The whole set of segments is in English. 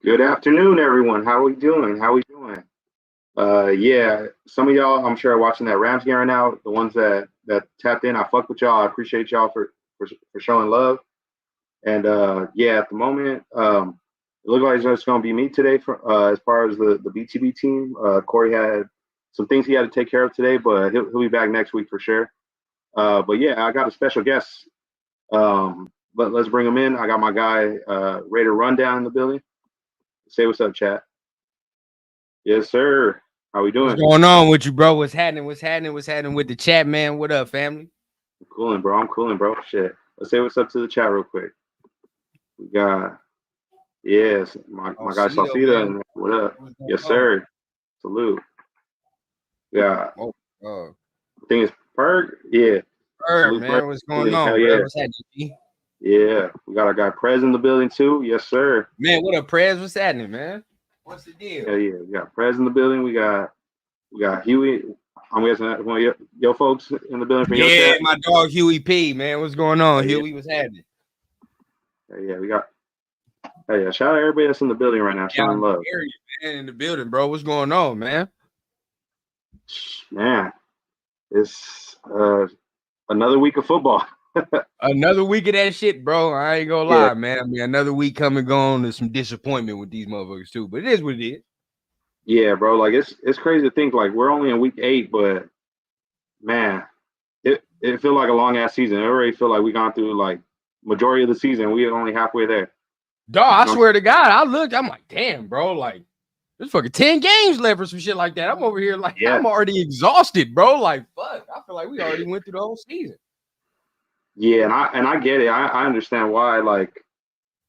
Good afternoon, everyone. How we doing? How we doing? Yeah, some of y'all, I'm sure, are watching that Rams game right now. The ones that tapped in, I fuck with y'all. I appreciate y'all for showing love. And yeah, at the moment, it looks like it's just gonna be me today for as far as the BTB team. Corey had some things he had to take care of today, but he'll be back next week for sure. But yeah, I got a special guest. But let's bring him in. I got my guy Raider Rundown in the building. Say what's up, chat. Yes, sir. How we doing? What's going on with you, bro? What's happening? What's happening? What's happening with the chat, man? What up, family? I'm cooling, bro. I'm cooling, bro. Shit. Let's say what's up to the chat real quick. We got yes, my guy Salsita. And what up? Yes, sir. Salute. Yeah. I think it's Perg. Yeah. Salute, man. What's going on? Yeah. What's happening, G? Yeah. We got our guy Prez in the building too. Yes, sir. Man, what up, Prez? What's happening, man? What's the deal? Hell yeah. We got Prez in the building. We got Huey. I'm guessing that one of your folks in the building for your chat. My dog Huey P, man. What's going on? Huey, what's happening? Yeah, we got. Hey, shout out everybody that's in the building right now. Showing love. Man, in the building, bro. What's going on, man? Man, it's another week of football. Another week of that shit, bro. I ain't gonna lie, man. I mean, another week coming gone. There's some disappointment with these motherfuckers too, but it is what it is. Yeah, bro. Like it's crazy to think like we're only in week 8, but man, it feels like a long ass season. It already feel like we gone through like majority of the season. We only halfway there. Dog, I swear to God, I looked. I'm like, damn, bro. Like, there's fucking 10 games left or some shit like that. I'm over here like, I'm already exhausted, bro. Like, fuck. I feel like we already went through the whole season. Yeah, and I get it. I understand why. Like,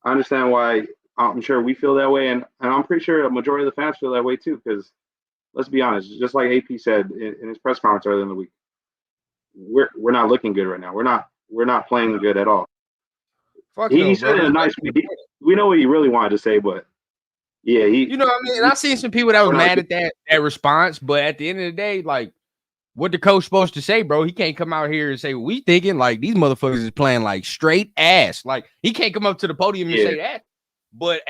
I understand why. I'm sure we feel that way, and I'm pretty sure a majority of the fans feel that way too. Because let's be honest, just like AP said in his press conference earlier in the week, we're not looking good right now. We're not playing good at all. He said it in a nice way. We know what he really wanted to say, but yeah, you know what I mean. And I seen some people that was mad at that response, but at the end of the day, like, what the coach supposed to say, bro? He can't come out here and say what we thinking. Like, these motherfuckers is playing like straight ass. Like, he can't come up to the podium and say that. But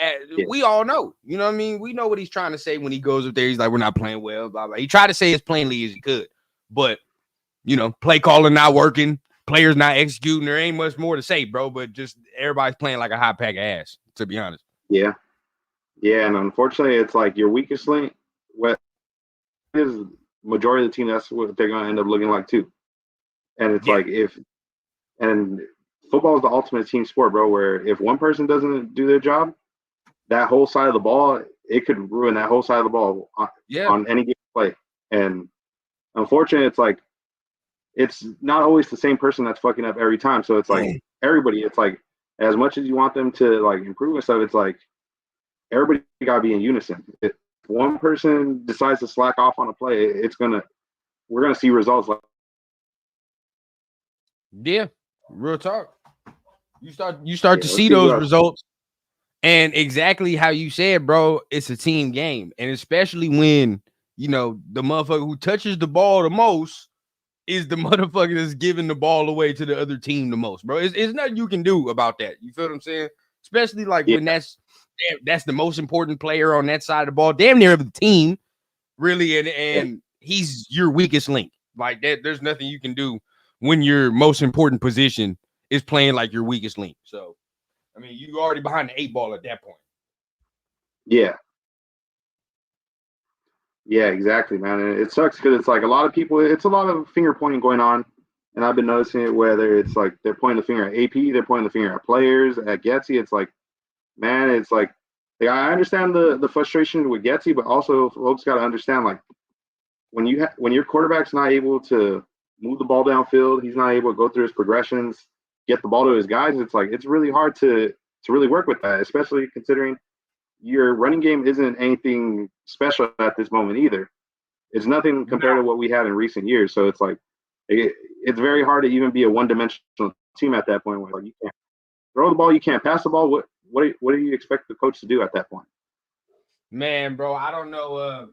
we all know, you know what I mean? We know what he's trying to say when he goes up there. He's like, we're not playing well, blah, blah. He tried to say as plainly as he could. But, you know, play calling not working, players not executing. There ain't much more to say, bro. But just everybody's playing like a hot pack of ass, to be honest. Yeah. Yeah, and unfortunately, it's like your weakest link. What is majority of the team? That's what they're going to end up looking like too. And it's like football is the ultimate team sport, bro. Where if one person doesn't do their job, that whole side of the ball, it could ruin that whole side of the ball on any given play. And unfortunately, it's like it's not always the same person that's fucking up every time. So it's like everybody. It's like as much as you want them to like improve and stuff, it's like everybody gotta be in unison. If one person decides to slack off on a play, we're gonna see results like. Yeah, real talk. You start to see those results, and exactly how you said, bro. It's a team game, and especially when you know the motherfucker who touches the ball the most is the motherfucker that's giving the ball away to the other team the most, bro. It's nothing you can do about that. You feel what I'm saying? Especially like when that's the most important player on that side of the ball, damn near the team, really, and he's your weakest link. Like that, there's nothing you can do when your most important position is playing like your weakest link. So, I mean, you already behind the 8 ball at that point. Yeah. Yeah, exactly, man. And it sucks because it's like a lot of people, it's a lot of finger pointing going on. and I've been noticing it whether it's like they're pointing the finger at AP, they're pointing the finger at players, at Getsy. It's like, man, it's like I understand the frustration with Getsy, but also folks got to understand like when your quarterback's not able to move the ball downfield, he's not able to go through his progressions, get the ball to his guys. It's like it's really hard to really work with that, especially considering your running game isn't anything special at this moment either. It's nothing compared to what we had in recent years. So it's like it's very hard to even be a one-dimensional team at that point. Where like, you can't throw the ball, you can't pass the ball. What do you expect the coach to do at that point? Man, bro, I don't know.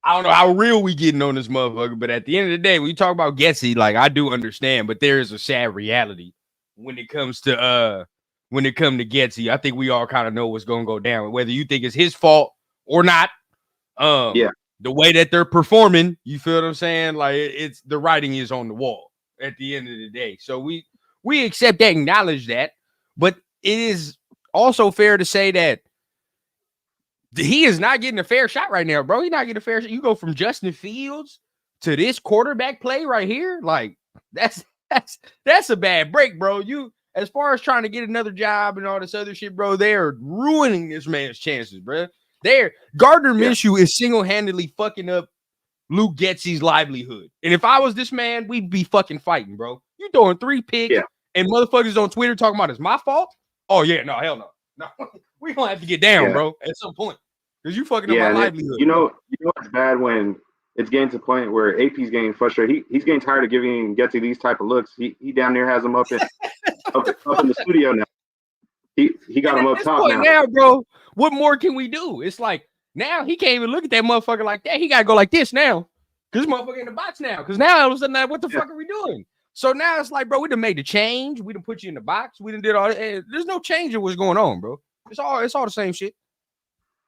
I don't know how real we getting on this motherfucker, but at the end of the day, when you talk about Getsy, like I do understand, but there is a sad reality when it comes to Getsy. I think we all kind of know what's gonna go down, whether you think it's his fault or not. Yeah. The way that they're performing, you feel what I'm saying? Like it's the writing is on the wall at the end of the day. So we accept that, acknowledge that, but it is also fair to say that he is not getting a fair shot right now, bro. He's not getting a fair shot. You go from Justin Fields to this quarterback play right here, like that's a bad break, bro. You, as far as trying to get another job and all this other shit, bro, they're ruining this man's chances, bro. Gardner Minshew is single-handedly fucking up Luke Getsy's livelihood. And if I was this man, we'd be fucking fighting, bro. You throwing 3 picks and motherfuckers on Twitter talking about it's my fault? Oh, yeah, no, hell no. No, we're going to have to get down, bro, at some point. Because you fucking up my livelihood. You know it's bad when it's getting to the point where AP's getting frustrated. He's getting tired of giving Getsy these type of looks. He down there has him up in the studio now. He got him up top now, bro. What more can we do? It's like now he can't even look at that motherfucker like that. He gotta go like this now. Cause this motherfucker in the box now. Cause now all of a sudden, what the fuck are we doing? So now it's like, bro, we done made the change. We done put you in the box. We done did all that. There's no change in what's going on, bro. It's all the same shit.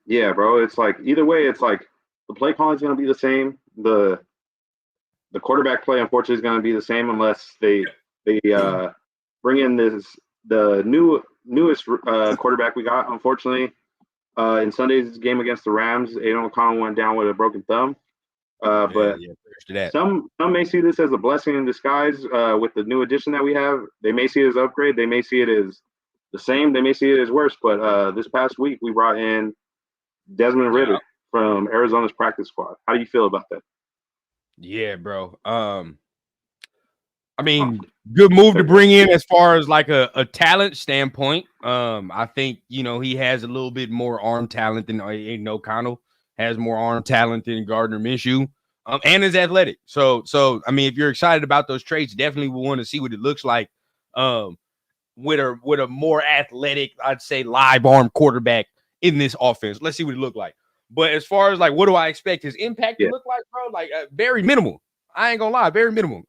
Yeah, bro. It's like either way, it's like the play calling is gonna be the same. The quarterback play, unfortunately, is gonna be the same unless they bring in the newest quarterback we got, unfortunately. In Sunday's game against the Rams, Aiden O'Connell went down with a broken thumb. But some may see this as a blessing in disguise with the new addition that we have. They may see it as an upgrade. They may see it as the same. They may see it as worse. But this past week, we brought in Desmond Ridder from Arizona's practice squad. How do you feel about that? Yeah, bro. I mean, good move to bring in as far as like a talent standpoint. I think, he has a little bit more arm talent than Aiden O'Connell, has more arm talent than Gardner Minshew, and is athletic. So I mean, if you're excited about those traits, definitely will want to see what it looks like with a more athletic, I'd say, live arm quarterback in this offense. Let's see what it look like. But as far as like, what do I expect his impact to look like, bro? Like very minimal. I ain't gonna lie, very minimal.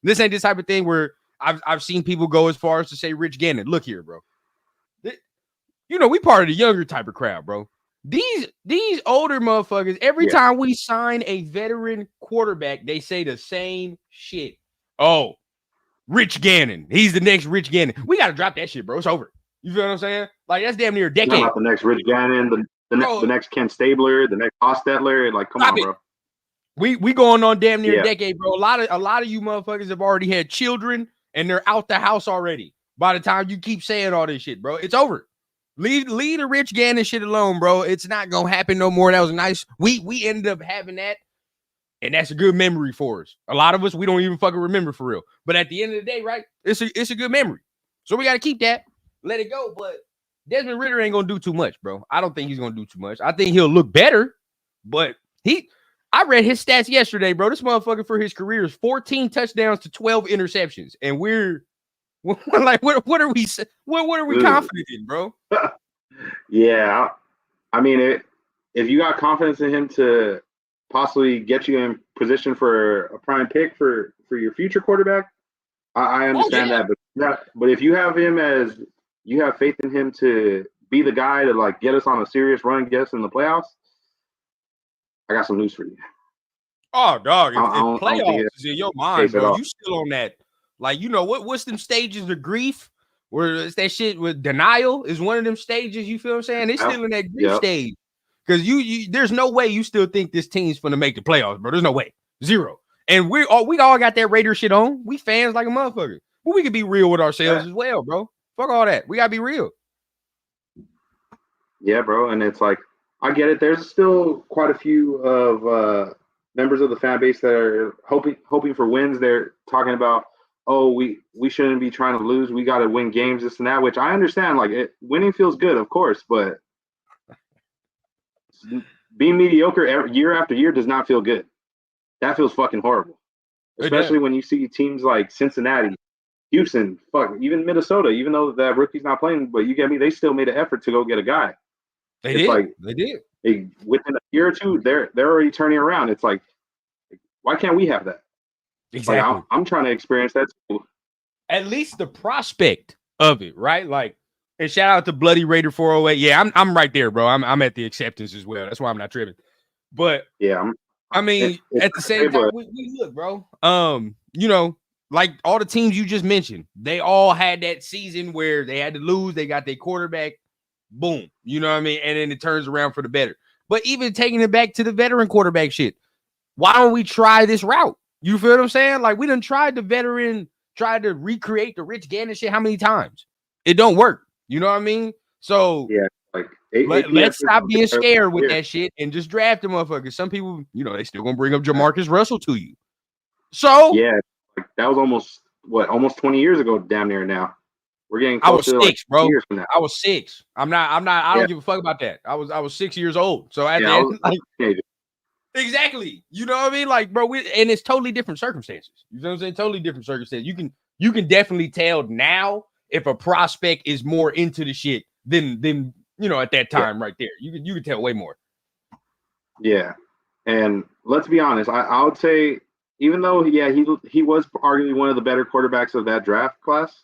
This ain't this type of thing where I've seen people go as far as to say Rich Gannon. Look here, bro. We part of the younger type of crowd, bro. These older motherfuckers, every time we sign a veteran quarterback, they say the same shit. Oh, Rich Gannon. He's the next Rich Gannon. We gotta drop that shit, bro. It's over. You feel what I'm saying? Like that's damn near a decade. Not the next Rich Gannon, the next Ken Stabler, the next Hostetler. Like, come on, bro. We going on damn near a decade, bro. A lot of you motherfuckers have already had children and they're out the house already. By the time you keep saying all this shit, bro, it's over. Leave the Rich Gannon shit alone, bro. It's not gonna happen no more. That was nice. We ended up having that, and that's a good memory for us. A lot of us, we don't even fucking remember for real. But at the end of the day, right? It's a good memory. So we gotta keep that, let it go. But Desmond Ridder ain't gonna do too much, bro. I don't think he's gonna do too much. I think he'll look better, but I read his stats yesterday, bro. This motherfucker for his career is 14 touchdowns to 12 interceptions, and we're like, what are we confident in, bro? Yeah, I mean, if you got confidence in him to possibly get you in position for a prime pick for your future quarterback, I understand that. But if you have him as you have faith in him to be the guy to like get us on a serious run, get us in the playoffs, I got some news for you. Oh, dog! If playoffs is in your mind, bro, you still on that? Like, what's them stages of grief? Where it's that shit with denial is one of them stages. You feel what I'm saying? They're still in that grief stage because you there's no way you still think this team's gonna make the playoffs, bro. There's no way, zero. And we all got that Raider shit on. We fans like a motherfucker. But we can be real with ourselves as well, bro. Fuck all that. We gotta be real. Yeah, bro. And it's like, I get it. There's still quite a few of members of the fan base that are hoping for wins. They're talking about, oh, we shouldn't be trying to lose. We got to win games, this and that. Which I understand. Like, winning feels good, of course, but being mediocre year after year does not feel good. That feels fucking horrible. Especially when you see teams like Cincinnati, Houston, even Minnesota. Even though that rookie's not playing, but you get me, they still made an effort to go get a guy. They did. Within a year or two, they're already turning around. It's like, why can't we have that? Exactly. Like, I'm trying to experience that too. At least the prospect of it, right? Like, and shout out to Bloody Raider 408. Yeah, I'm right there, bro. I'm at the acceptance as well. That's why I'm not tripping. But yeah, at the same time, we look, bro. You know, like all the teams you just mentioned, they all had that season where they had to lose. They got their quarterback. Boom. You know what I mean? And then it turns around for the better. But even taking it back to the veteran quarterback shit, why don't we try this route? You feel what I'm saying? Like, we done tried the veteran, tried to recreate the Rich Gannon shit how many times? It don't work. You know what I mean? So yeah, like let's stop being scared with that shit and just draft the motherfuckers. Some people, you know, they still gonna bring up Jamarcus Russell to you. So yeah, like that was almost 20 years ago, damn near now. We're getting close to 6, like bro. years from now. I was 6. I don't give a fuck about that. I was 6 years old. So at the end, like, exactly. You know what I mean? Like, bro, and it's totally different circumstances. You know what I'm saying? Totally different circumstances. You can definitely tell now if a prospect is more into the shit than you know, at that time right there. You can tell way more. Yeah. And let's be honest, I would say, even though he was arguably one of the better quarterbacks of that draft class,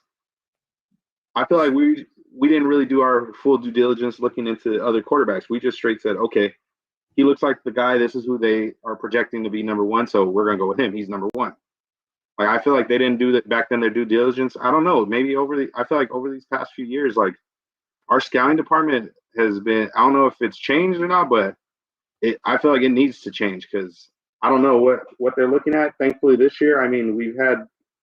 I feel like we didn't really do our full due diligence looking into other quarterbacks. We just straight said, okay, he looks like the guy. This is who they are projecting to be number one, so we're gonna go with him. He's number one. Like, I feel like they didn't do that back then, their due diligence. I don't know. Maybe I feel like over these past few years, like, our scouting department has been, I don't know if it's changed or not, but I feel like it needs to change, because I don't know what they're looking at. Thankfully this year, I mean,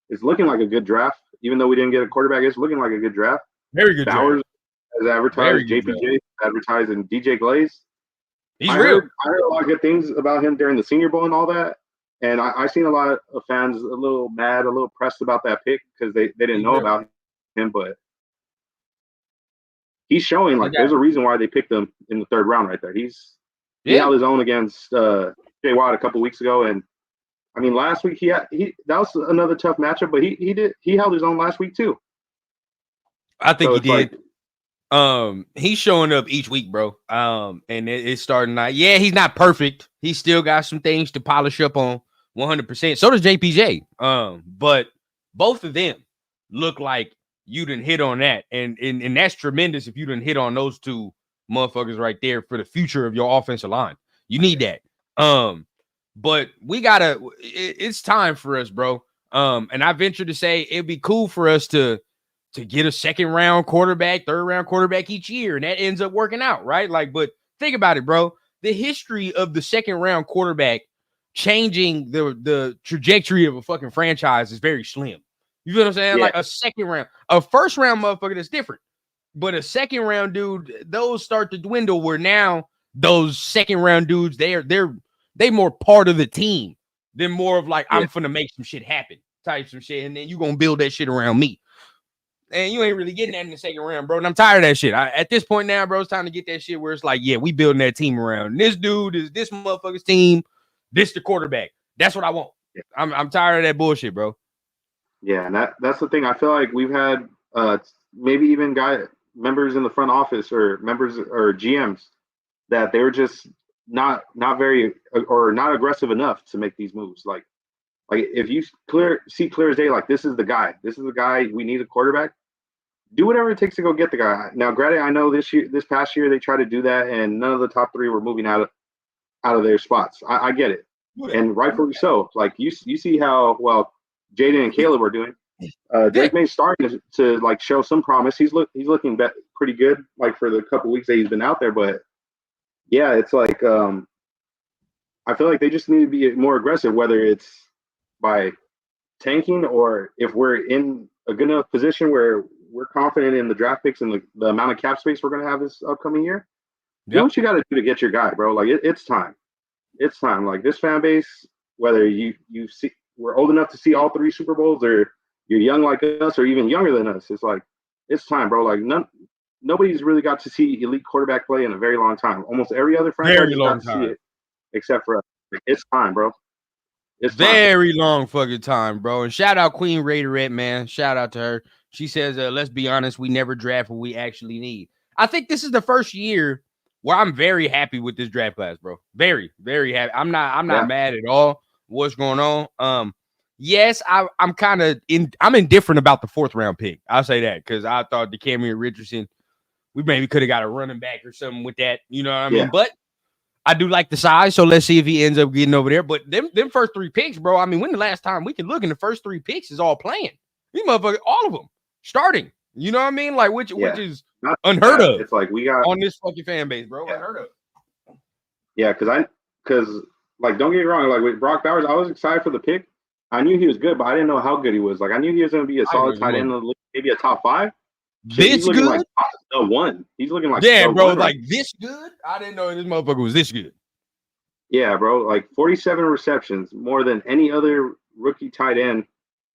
it's looking like a good draft. Even though we didn't get a quarterback, it's looking like a good draft. Very good Bowers draft. has advertised, JPJ advertised, and DJ Glaze. He's real. I heard a lot of good things about him during the Senior Bowl and all that. And I've seen a lot of fans a little mad, a little pressed about that pick because they didn't know about him. But he's showing, like, there's a reason why they picked him in the 3rd round right there. He held his own against Jay Watt a couple weeks ago. And, I mean, last week that was another tough matchup, but he held his own last week too. I think he did. He's showing up each week, bro. And it's starting out. Yeah, he's not perfect. He's still got some things to polish up on 100%. So does JPJ. But both of them look like you didn't hit on that. And that's tremendous if you didn't hit on those two motherfuckers right there for the future of your offensive line. You need that. But it's time for us, bro. And I venture to say it'd be cool for us to get a 2nd round quarterback, 3rd round quarterback each year. And that ends up working out, right? Like, but think about it, bro. The history of the 2nd round quarterback changing the trajectory of a fucking franchise is very slim. You feel what I'm saying? Yeah. Like a 2nd round, a 1st round motherfucker that's different. But a 2nd round dude, those start to dwindle, where now those 2nd round dudes, they more part of the team than more of like, I'm finna make some shit happen type some shit. And then you gonna build that shit around me. And you ain't really getting that in the 2nd round, bro. And I'm tired of that shit. At this point now, bro, it's time to get that shit where it's like, yeah, we building that team around. This dude is this motherfucker's team. This the quarterback. That's what I want. Yeah. I'm tired of that bullshit, bro. Yeah, and that's the thing. I feel like we've had maybe even members in the front office or members or GMs that they were just not very or not aggressive enough to make these moves. Like if you see clear as day, like, this is the guy. This is the guy. We need a quarterback. Do whatever it takes to go get the guy. Now, granted, I know this past year they tried to do that, and none of the top 3 were moving out of their spots. I get it, and rightfully so. Like, you see how well Jaden and Caleb are doing. Drake May's starting to like show some promise. He's looking pretty good, like, for the couple weeks that he's been out there. But yeah, it's like I feel like they just need to be more aggressive. Whether it's by tanking, or if we're in a good enough position where we're confident in the draft picks and the amount of cap space we're going to have this upcoming year, do what you got to do to get your guy, bro. Like it's time. It's time. Like this fan base, whether you see we're old enough to see all 3 Super Bowls, or you're young like us, or even younger than us, it's like it's time, bro. Like nobody's really got to see elite quarterback play in a very long time. Almost every other franchise has got to see it, except for us. It's time, bro. It's very long fucking time, bro. And shout out Queen Raiderette, man. Shout out to her. She says, let's be honest, we never draft what we actually need. I think this is the first year where I'm very happy with this draft class, bro. Very, very happy. I'm not mad at all. What's going on? Yes, I'm kind of I'm indifferent about the 4th round pick. I'll say that because I thought DeCamerion Richardson, we maybe could have got a running back or something with that. You know what I mean? But I do like the size, so let's see if he ends up getting over there. But them first 3 picks, bro. I mean, when the last time we can look, and the first 3 picks is all playing. These motherfuckers, all of them starting. You know what I mean? Like which is unheard of. It's like we got on this fucking fan base, bro. Unheard of. Yeah, because like don't get me wrong, like with Brock Bowers, I was excited for the pick. I knew he was good, but I didn't know how good he was. Like I knew he was going to be a solid tight end, maybe a top 5. This good? Like the 1. He's looking like bro. Like this good? I didn't know this motherfucker was this good. Yeah, bro. Like 47 receptions, more than any other rookie tight end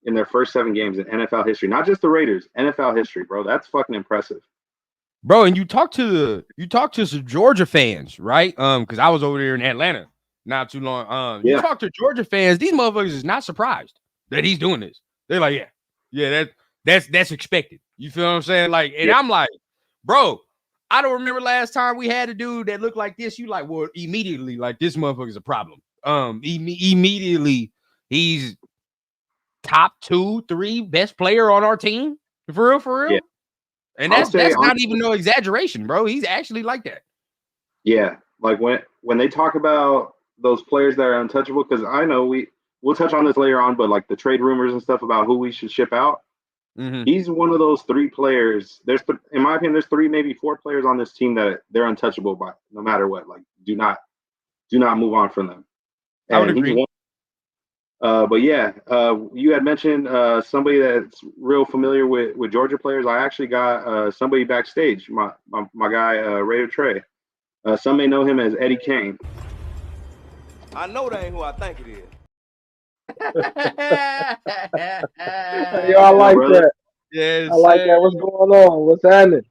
in their first 7 games in NFL history. Not just the Raiders, NFL history, bro. That's fucking impressive, bro. And you talk to some Georgia fans, right? Because I was over there in Atlanta not too long. You talk to Georgia fans, these motherfuckers is not surprised that he's doing this. They're like, that's expected. You feel what I'm saying? Like, and I'm like, bro, I don't remember last time we had a dude that looked like this. You like, well, immediately, like this motherfucker's a problem. Immediately, he's top 2, 3 best player on our team. For real. Yeah. And that's not even no exaggeration, bro. He's actually like that. Yeah. Like when they talk about those players that are untouchable, because I know we'll touch on this later on, but like the trade rumors and stuff about who we should ship out. Mm-hmm. He's one of those 3 players. In my opinion, there's 3, maybe 4 players on this team that they're untouchable by, no matter what. Like, do not move on from them. And I would agree. But yeah, you had mentioned somebody that's real familiar with Georgia players. I actually got somebody backstage, my guy Raider Trey. Some may know him as Eddie Kane. I know that ain't who I think it is. Yo, I like that. Yes, I like that. What's going on? What's happening?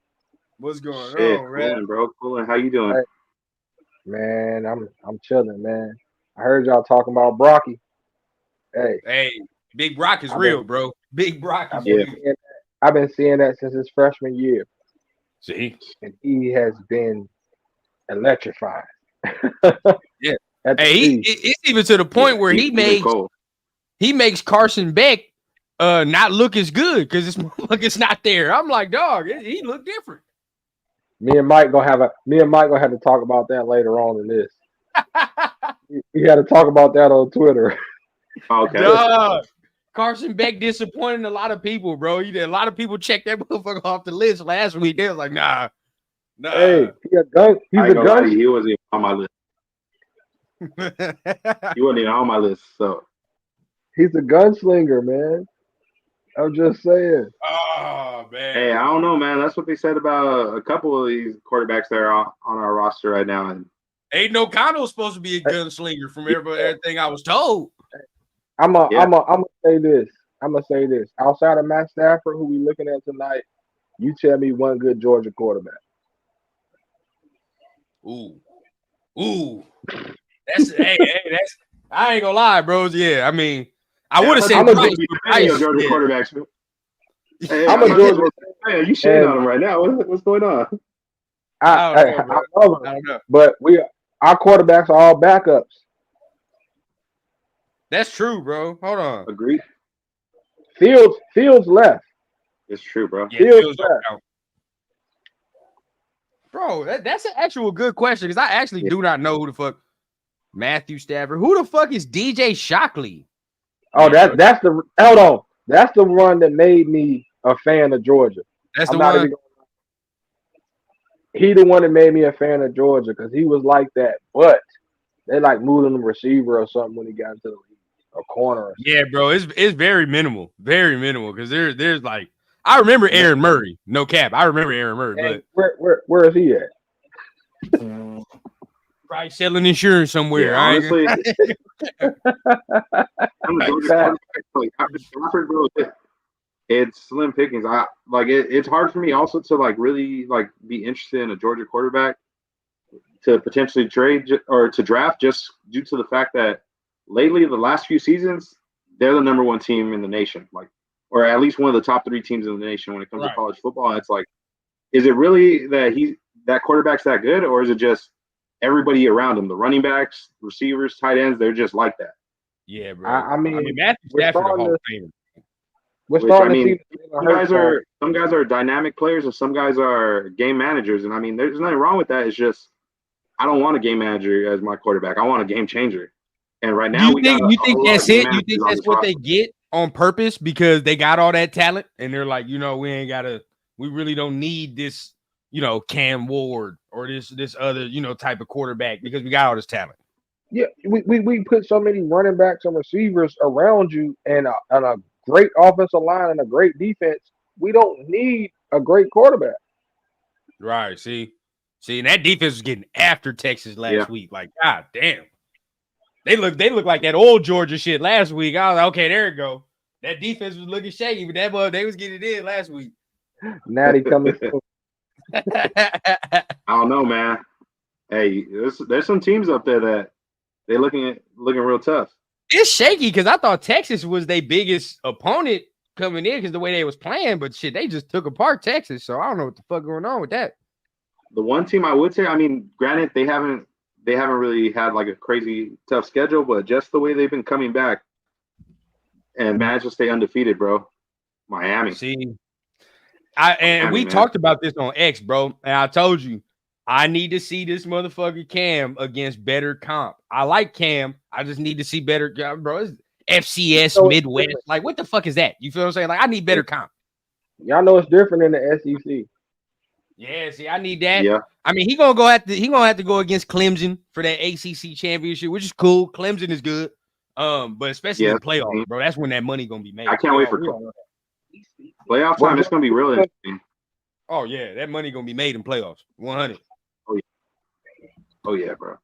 What's going on, man? Bro, cool. How you doing? Hey, man, I'm chilling, man. I heard y'all talking about Brocky. Hey, Big Brock is real, bro. Big Brock is real. I've been seeing that since his freshman year. See, and he has been electrified. Yeah. Hey, it's even to the point where he makes Carson Beck not look as good because it's not there. I'm like, dog, he look different. Me and Mike gonna have to talk about that later on in this. We had to talk about that on Twitter. Okay. Dog. Carson Beck disappointing a lot of people, bro. A lot of people checked that motherfucker off the list last week. They was like, nah. Hey, he's a gun. He wasn't even on my list. He wasn't even on my list, so he's a gunslinger, man. I'm just saying. Oh man. Hey, I don't know, man. That's what they said about a couple of these quarterbacks that are on our roster right now. And Aiden O'Connell's supposed to be a gunslinger from everything I was told. I'm gonna say this. Outside of Matt Stafford, who we looking at tonight, you tell me one good Georgia quarterback. Ooh. That's that's. I ain't gonna lie, bros. Yeah, I mean, I would have said Georgia quarterbacks. Hey, I'm a Georgia. Hey, you shitting on him right now. What's going on? I don't know. But our quarterbacks are all backups. That's true, bro. Hold on. Agreed. Fields left. It's true, bro. Yeah, Fields left. Bro, that's an actual good question because I actually do not know who the fuck Matthew Stafford. Who the fuck is DJ Shockley? Oh, that's the hold on. That's the one that made me a fan of Georgia. That's the one. He the one that made me a fan of Georgia because he was like that, but they like moved him receiver or something when he got into the league. a corner. Yeah, bro, it's very minimal because there's like I remember Aaron Murray, no cap. I remember Aaron Murray, And but where is he at? probably selling insurance somewhere. Yeah, honestly, Exactly. like after Stafford, bro, it's slim pickings. It's hard for me also to like really like be interested in a Georgia quarterback to potentially trade or to draft just due to the fact that lately the last few seasons they're the number one team in the nation, like or at least one of the top 3 teams in the nation when it comes to college football. And it's like, is it really that quarterback's that good, or is it just everybody around him, the running backs, receivers, tight ends, they're just like that? Yeah, bro. I mean Matthew Stafford, a Hall of Famer. We're starting to see some guys are dynamic players and some guys are game managers. And I mean, there's nothing wrong with that. It's just I don't want a game manager as my quarterback. I want a game changer. And right now, you think that's it? You think that's what they get on purpose because they got all that talent and they're like, we really don't need this, Cam Ward or this other, type of quarterback because we got all this talent. Yeah, we put so many running backs and receivers around you and a great offensive line and a great defense. We don't need a great quarterback. Right. See, and that defense was getting after Texas last week. Like, god damn. They look like that old Georgia shit last week. I was like, okay, there you go. That defense was looking shaky, but they was getting it in last week. Natty coming. I don't know, man. Hey, there's some teams up there that they're looking real tough. It's shaky because I thought Texas was their biggest opponent coming in because the way they was playing, but shit, they just took apart Texas. So I don't know what the fuck going on with that. The one team I would say, I mean, granted, they haven't really had like a crazy tough schedule, but just the way they've been coming back and managed to stay undefeated, bro. Miami. See, we talked about this on X, bro, and I told you I need to see this motherfucker Cam against better comp. I like Cam. I just need to see better, bro. It's FCS Midwest. Like, what the fuck is that? You feel what I'm saying? Like, I need better comp. Y'all know it's different in the SEC. Yeah, see, I need that. Yeah. I mean, he gonna have to go against Clemson for that ACC championship, which is cool. Clemson is good, but especially in the playoffs, bro. That's when that money gonna be made. I can't wait for playoff time. It's gonna be real interesting. Oh yeah, that money gonna be made in playoffs. 100. Oh yeah, bro.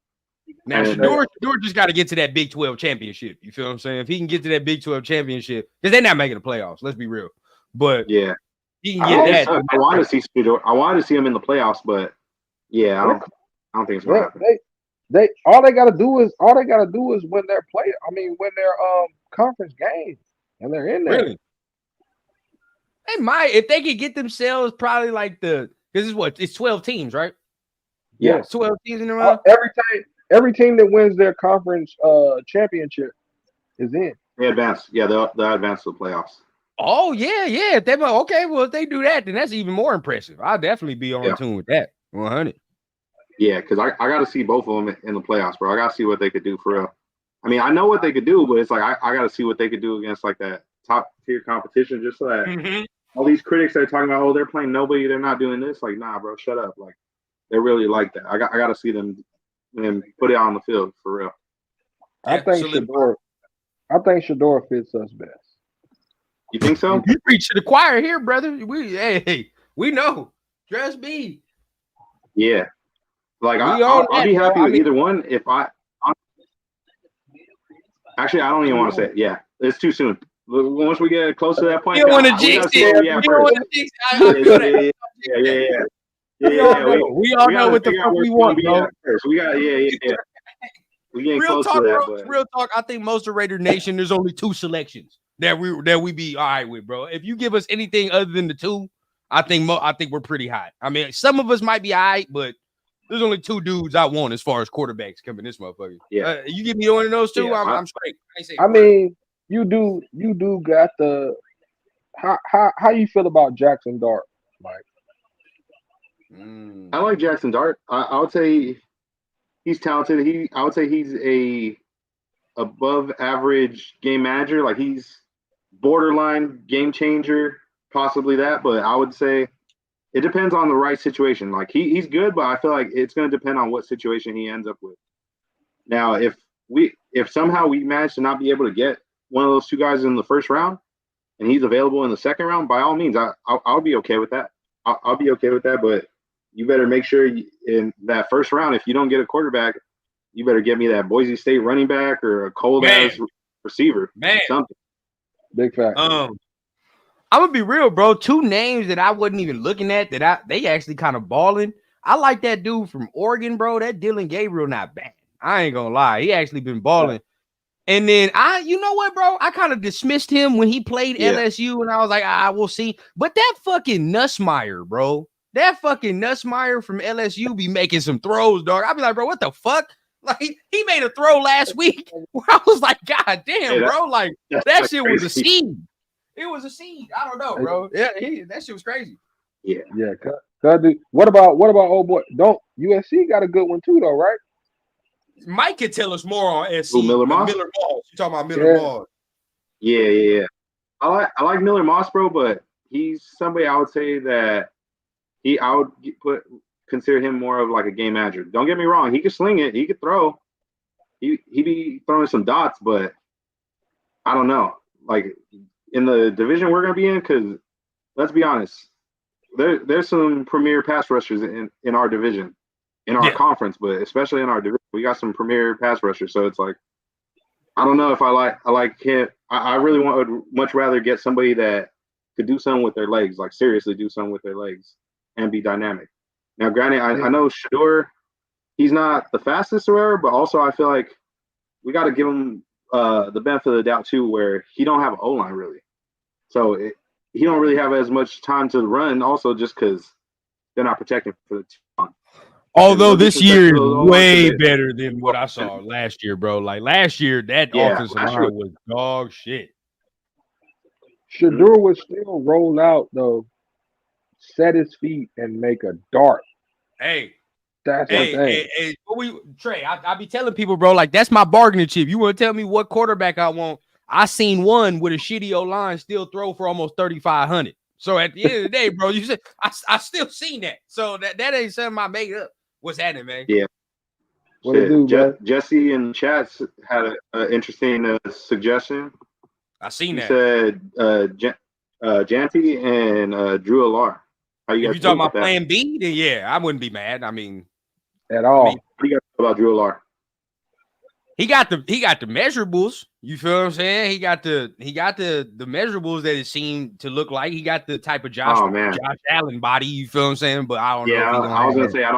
Now Shador just got to get to that Big 12 championship. You feel what I'm saying? If he can get to that Big 12 championship, because they're not making the playoffs. Let's be real. But yeah. He can get that. I wanted to see Shador. I wanted to see him in the playoffs, but yeah, I don't think it's gonna happen. All they gotta do is win their win their conference games, and they're in there. Really? They might, if they could get themselves probably like it's 12 teams, right? Yeah, 12 teams in a row. Every team that wins their conference championship is in. They advance. Yeah, they'll advance to the playoffs. Oh yeah. Okay, well if they do that, then that's even more impressive. I'll definitely be on tune with that. 100. Yeah, because I got to see both of them in the playoffs, bro. I got to see what they could do for real. I mean, I know what they could do, but it's like I got to see what they could do against like that top tier competition, just so that all these critics that are talking about, they're playing nobody, they're not doing this. Like, nah, bro, shut up. Like, they're really like that. I got to see them and put it on the field for real. I think Shador fits us best. You think so? You preach to the choir here, brother. We know. Trust me. Yeah. Like I'll be happy with either one. If actually, I don't even want to say it. Yeah, it's too soon. Once we get close to that point, you don't want to jinx it. You don't want to jinx it. Yeah. We all know what the fuck we want, bro. We got We getting close to that. Bro, real talk. I think most of Raider Nation, there's only 2 selections that we be all right with, bro. If you give us anything other than the 2, I think we're pretty hot. I mean, some of us might be all right, but there's only 2 dudes I want as far as quarterbacks coming this motherfucker. Yeah, you give me one of those 2, yeah, I'm straight. I mean, you do got the how you feel about Jackson Dart, Mike? I like Jackson Dart. I would say he's talented. I would say he's a above average game manager. Like he's borderline game changer, possibly that. But I would say it depends on the right situation. Like he's good, but I feel like it's going to depend on what situation he ends up with. Now, if if somehow we manage to not be able to get one of those two guys in the first round, and he's available in the second round, by all means, I'll be okay with that. I'll be okay with that. But you better make sure in that first round, if you don't get a quarterback, you better get me that Boise State running back or a cold ass receiver. Man, something. Big fact. I'm gonna be real, bro. Two names that I wasn't even looking at they actually kind of balling. I like that dude from Oregon, bro. That Dylan Gabriel, not bad. I ain't gonna lie, he actually been balling. Yeah. And then you know what, bro? I kind of dismissed him when he played LSU, and I was like, we'll see. But that fucking Nussmeier, bro, that fucking Nussmeier from LSU be making some throws, dog. I'll be like, bro, what the fuck? Like, he made a throw last week where I was like, God damn, bro. Like, that shit was a seed. It was a seed. I don't know, bro. Yeah, that shit was crazy. Yeah. Yeah. What about old boy? USC got a good one too, though, right? Mike could tell us more on SC. Miller Moss? Miller Moss. You talking about Miller Moss? Yeah. I like Miller Moss, bro, but he's somebody I would say that I would consider him more of like a game manager. Don't get me wrong, he could sling it, he could throw. He be throwing some dots, but I don't know. Like in the division we're gonna be in, because let's be honest, there's some premier pass rushers in our division, in our conference, but especially in our division, we got some premier pass rushers. So it's like, I don't know if I like him. I really would much rather get somebody that could do something with their legs, like seriously do something with their legs and be dynamic. Now, granted, I know Shador, he's not the fastest or whatever, but also I feel like we got to give him the benefit of the doubt too, where he don't have an O-line really. So he don't really have as much time to run also, just because they're not protecting for the too long. Although this year is way better than what I saw last year, bro. Like last year, that offensive line was dog shit. Shador would still roll out though, set his feet and make a dart. Hey, that's the thing. Trey, I be telling people, bro, like that's my bargaining chip. You want to tell me what quarterback I want? I seen one with a shitty O-line still throw for almost 3,500. So at the end of the day, bro, you said I still seen that. So that ain't something I made up. What's happening, man? Yeah. What it do, bro? Jesse in chats had an interesting suggestion. I seen that. He said Janty and Drew Alar. How you guys? If you talking about Plan B, then yeah, I wouldn't be mad. I mean, at all. What do you guys know about Drew Alar? He got the measurables. You feel what I'm saying? He got the measurables that it seemed to look like. He got the type of Josh Allen body. You feel what I'm saying? But I don't know. Yeah, I was gonna say I don't.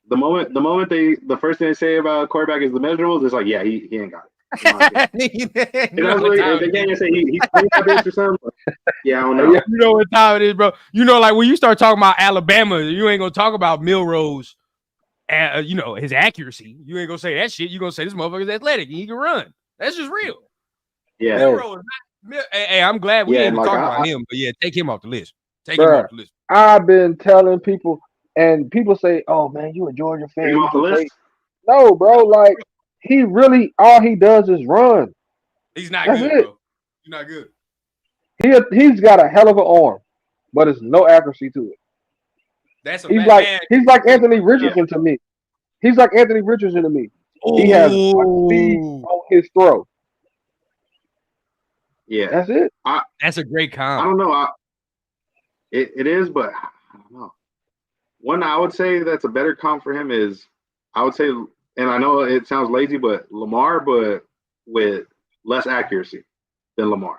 The moment the first thing they say about quarterback is the measurables, it's like, yeah, he ain't got it. They can't say he's playing that bitch or something. Yeah, I don't know. You know what time it is, bro. You know, like when you start talking about Alabama, you ain't gonna talk about Milrose. You know, his accuracy. You ain't gonna say that shit. You gonna say this motherfucker's athletic and he can run. That's just real. Yeah. Milrose is not. Hey, I'm glad we ain't even talking about him, but yeah, take him off the list. Take him off the list. I've been telling people. And people say, "Oh man, you a Georgia fan?" Off the list? No, bro. Like he really, all he does is run. He's not good, bro. He's not good. He's got a hell of an arm, but it's no accuracy to it. He's like Anthony Richardson to me. He's like Anthony Richardson to me. Ooh. He has speed on his throw. Yeah, that's it. That's a great comp. I don't know. It is, but I don't know. One I would say that's a better comp for him is, I would say, and I know it sounds lazy, but Lamar, but with less accuracy than Lamar.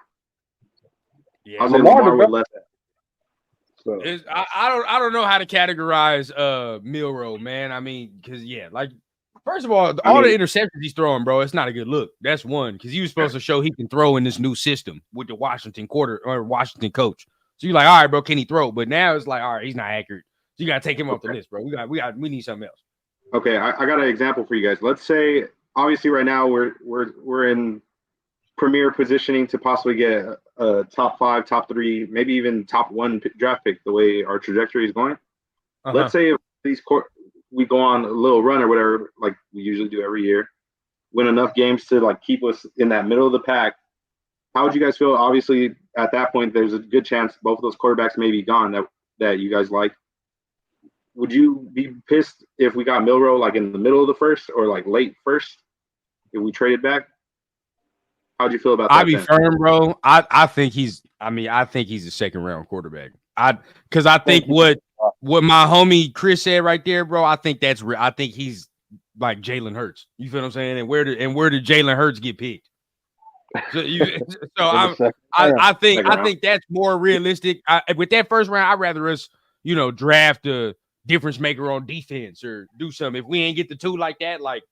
Yeah, I was Lamar with less. So I don't know how to categorize Milroe, man. I mean, because like first of all the interceptions he's throwing, bro, it's not a good look. That's one, because he was supposed to show he can throw in this new system with the Washington coach. So you're like, all right, bro, can he throw? But now it's like, all right, he's not accurate. So you gotta take him off the list, bro. We need something else. Okay, I got an example for you guys. Let's say, obviously, right now we're in premier positioning to possibly get a top 5, top 3, maybe even top 1 draft pick. The way our trajectory is going. Let's say if we go on a little run or whatever, like we usually do every year, win enough games to like keep us in that middle of the pack. How would you guys feel? Obviously, at that point, there's a good chance both of those quarterbacks may be gone that you guys like. Would you be pissed if we got Milroe like in the middle of the first or like late first? if we traded back? How'd you feel about that? I'll be firm, bro. I think he's a second round quarterback. Because I think what my homie Chris said right there, bro. I think that's real. I think he's like Jalen Hurts. You feel what I'm saying? And where did Jalen Hurts get picked? I think that's more realistic. With that first round, I'd rather us, draft a difference maker on defense or do something. If we ain't get the two like that, like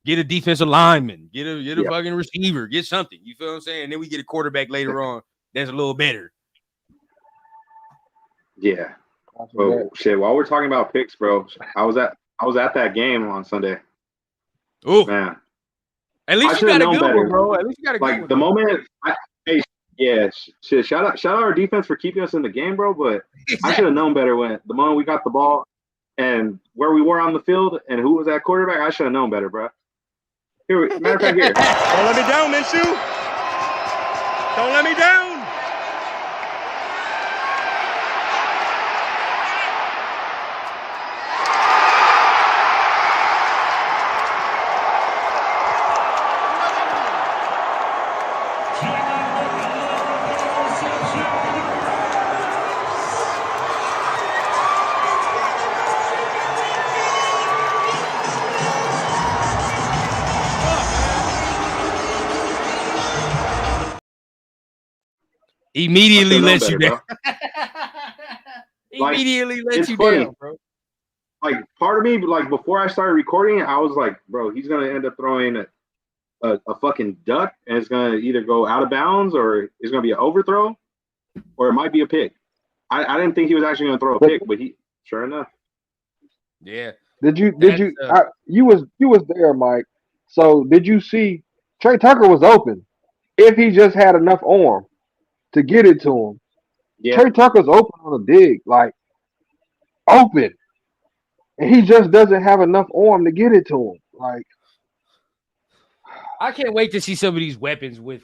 get a defensive lineman, get a fucking receiver, get something. You feel what I'm saying? And then we get a quarterback later on that's a little better. Yeah. Well, shit. While we're talking about picks, bro, I was at that game on Sunday. Oh man. At least you got a good one, bro. At least you got a good one. Like the moment, shout out our defense for keeping us in the game, bro. But I should have known better when the moment we got the ball and where we were on the field and who was at quarterback. I should have known better, bro. Matter of fact, here. Don't let me down, Minshew. Don't let me down. Immediately lets you down. Immediately lets you down, bro. Like part of me, like before I started recording, I was like, bro, he's gonna end up throwing a fucking duck, and it's gonna either go out of bounds or it's gonna be an overthrow, or it might be a pick. I didn't think he was actually gonna throw a pick, but he sure enough. Yeah. You was there, Mike. So did you see Trey Tucker was open? If he just had enough arm to get it to him. Yeah. Trey Tucker's open on a dig, like open. And he just doesn't have enough arm to get it to him. Like I can't wait to see some of these weapons with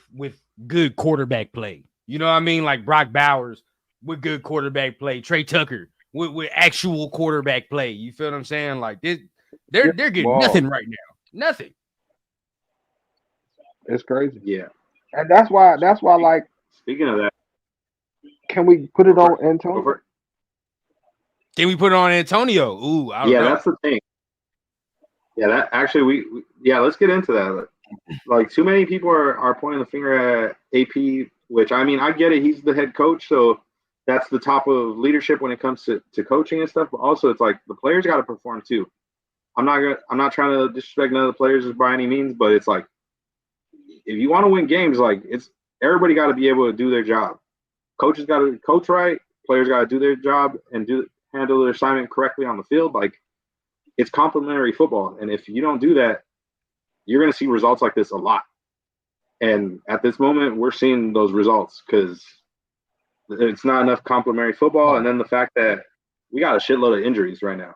good quarterback play. You know what I mean? Like Brock Bowers with good quarterback play, Trey Tucker with actual quarterback play. You feel what I'm saying? Like they're getting nothing right now. Nothing. It's crazy. Yeah. And that's why like speaking of that, can we put it on Antonio? Can we put it on Antonio? Ooh, I don't know. That's the thing. Yeah, that actually let's get into that. Like too many people are pointing the finger at AP, which I mean I get it. He's the head coach, so that's the top of leadership when it comes to coaching and stuff. But also it's like the players got to perform too. I'm not trying to disrespect none of the players by any means, but it's like if you want to win games, like it's everybody got to be able to do their job. Coaches got to coach right. Players got to do their job and handle their assignment correctly on the field. Like it's complementary football, and if you don't do that, you're going to see results like this a lot. And at this moment, we're seeing those results because it's not enough complementary football, and then the fact that we got a shitload of injuries right now.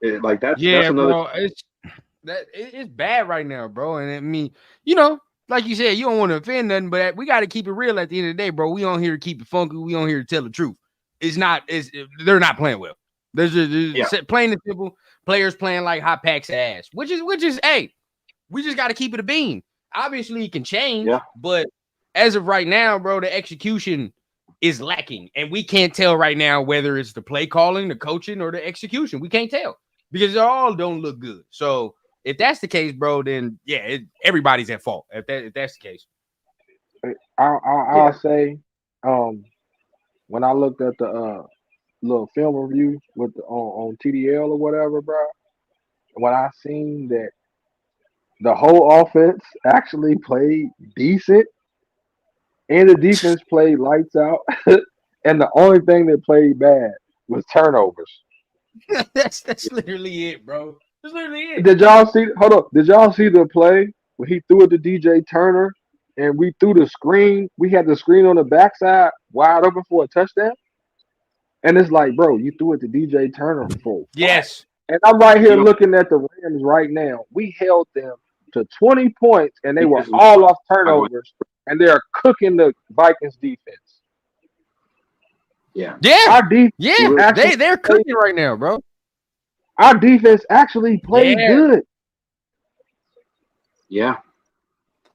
That's another. Bro, it's bad right now, bro. And I mean, like you said, you don't want to offend nothing, but we got to keep it real at the end of the day, bro. We on here to keep it funky. We on here to tell the truth. They're not playing well. There's plain and simple. Players playing like hot packs of ass, which is, hey, we just got to keep it a bean. Obviously, it can change, but as of right now, bro, the execution is lacking, and we can't tell right now whether it's the play calling, the coaching, or the execution. We can't tell because they all don't look good. So if that's the case, bro, then everybody's at fault. If that's the case, I'll say, when I looked at the little film review with on TDL or whatever, bro, when I seen that the whole offense actually played decent, and the defense played lights out, and the only thing that played bad was turnovers. That's literally it, bro. That's literally it. Did y'all see? Hold up. Did y'all see the play when he threw it to DJ Turner, and we threw the screen? We had the screen on the backside wide open for a touchdown. And it's like, bro, you threw it to DJ Turner for yes. And I'm right here looking at the Rams right now. We held them to 20 points, and they were all off turnovers, and they're cooking the Vikings defense. Yeah. Our defense, they're cooking right now, bro. Our defense actually played good. Yeah.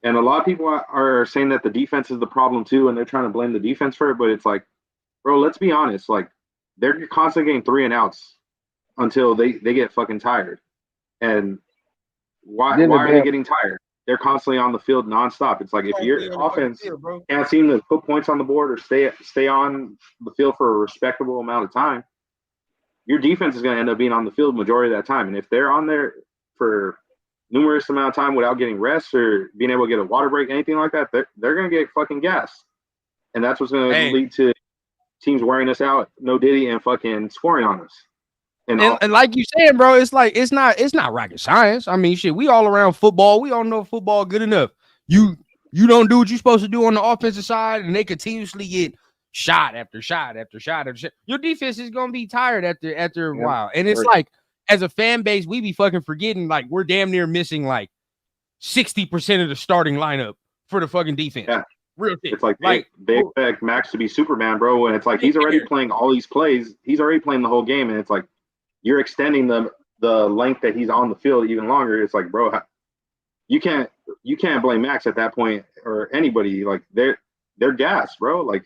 And a lot of people are saying that the defense is the problem too, and they're trying to blame the defense for it. But it's like, bro, let's be honest. Like, they're constantly getting 3 and outs until they get fucking tired. And why are they getting tired? They're constantly on the field nonstop. It's like if your offense can't seem to put points on the board or stay on the field for a respectable amount of time, your defense is going to end up being on the field majority of that time. And if they're on there for numerous amount of time without getting rest or being able to get a water break, anything like that, they're going to get fucking gassed. And that's what's going to lead to teams wearing us out, no diddy, and fucking scoring on us. And like you said, bro, it's like it's not rocket science. I mean, shit, we all around football. We all know football good enough. You don't do what you're supposed to do on the offensive side, and they continuously get shot after shot after shot after shot. Your defense is gonna be tired after a while. And it's like, as a fan base, we be fucking forgetting, like, we're damn near missing like 60% of the starting lineup for the fucking defense. Yeah. Real shit. It's like they expect Max to be Superman, bro, and it's like he's already playing all these plays. He's already playing the whole game, and it's like you're extending the length that he's on the field even longer. It's like, bro, you can't blame Max at that point or anybody. Like, they're gassed, bro. Like,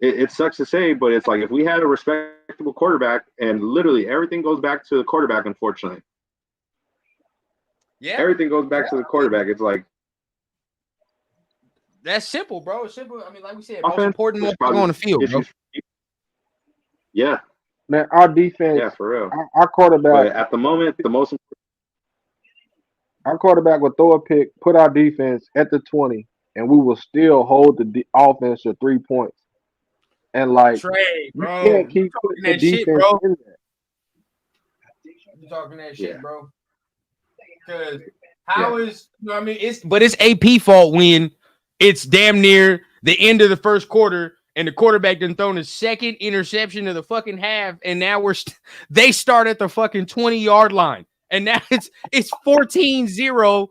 it sucks to say, but it's like if we had a respectable quarterback, and literally everything goes back to the quarterback, unfortunately. Yeah. Everything goes back to the quarterback. It's like, that's simple, bro. It's simple. I mean, like we said, most important on the field, bro. Yeah. Man, our defense. Yeah, for real. Our quarterback. But at the moment, the most important. Our quarterback will throw a pick, put our defense at the 20, and we will still hold the offense to 3 points. And like, Trey, bro, you can't keep putting that shit, bro. You talking that shit, bro? Because how is, you know what I mean? It's AP fault when it's damn near the end of the first quarter and the quarterback done thrown his second interception of the fucking half, and now they start at the fucking 20-yard line, and now it's 14-0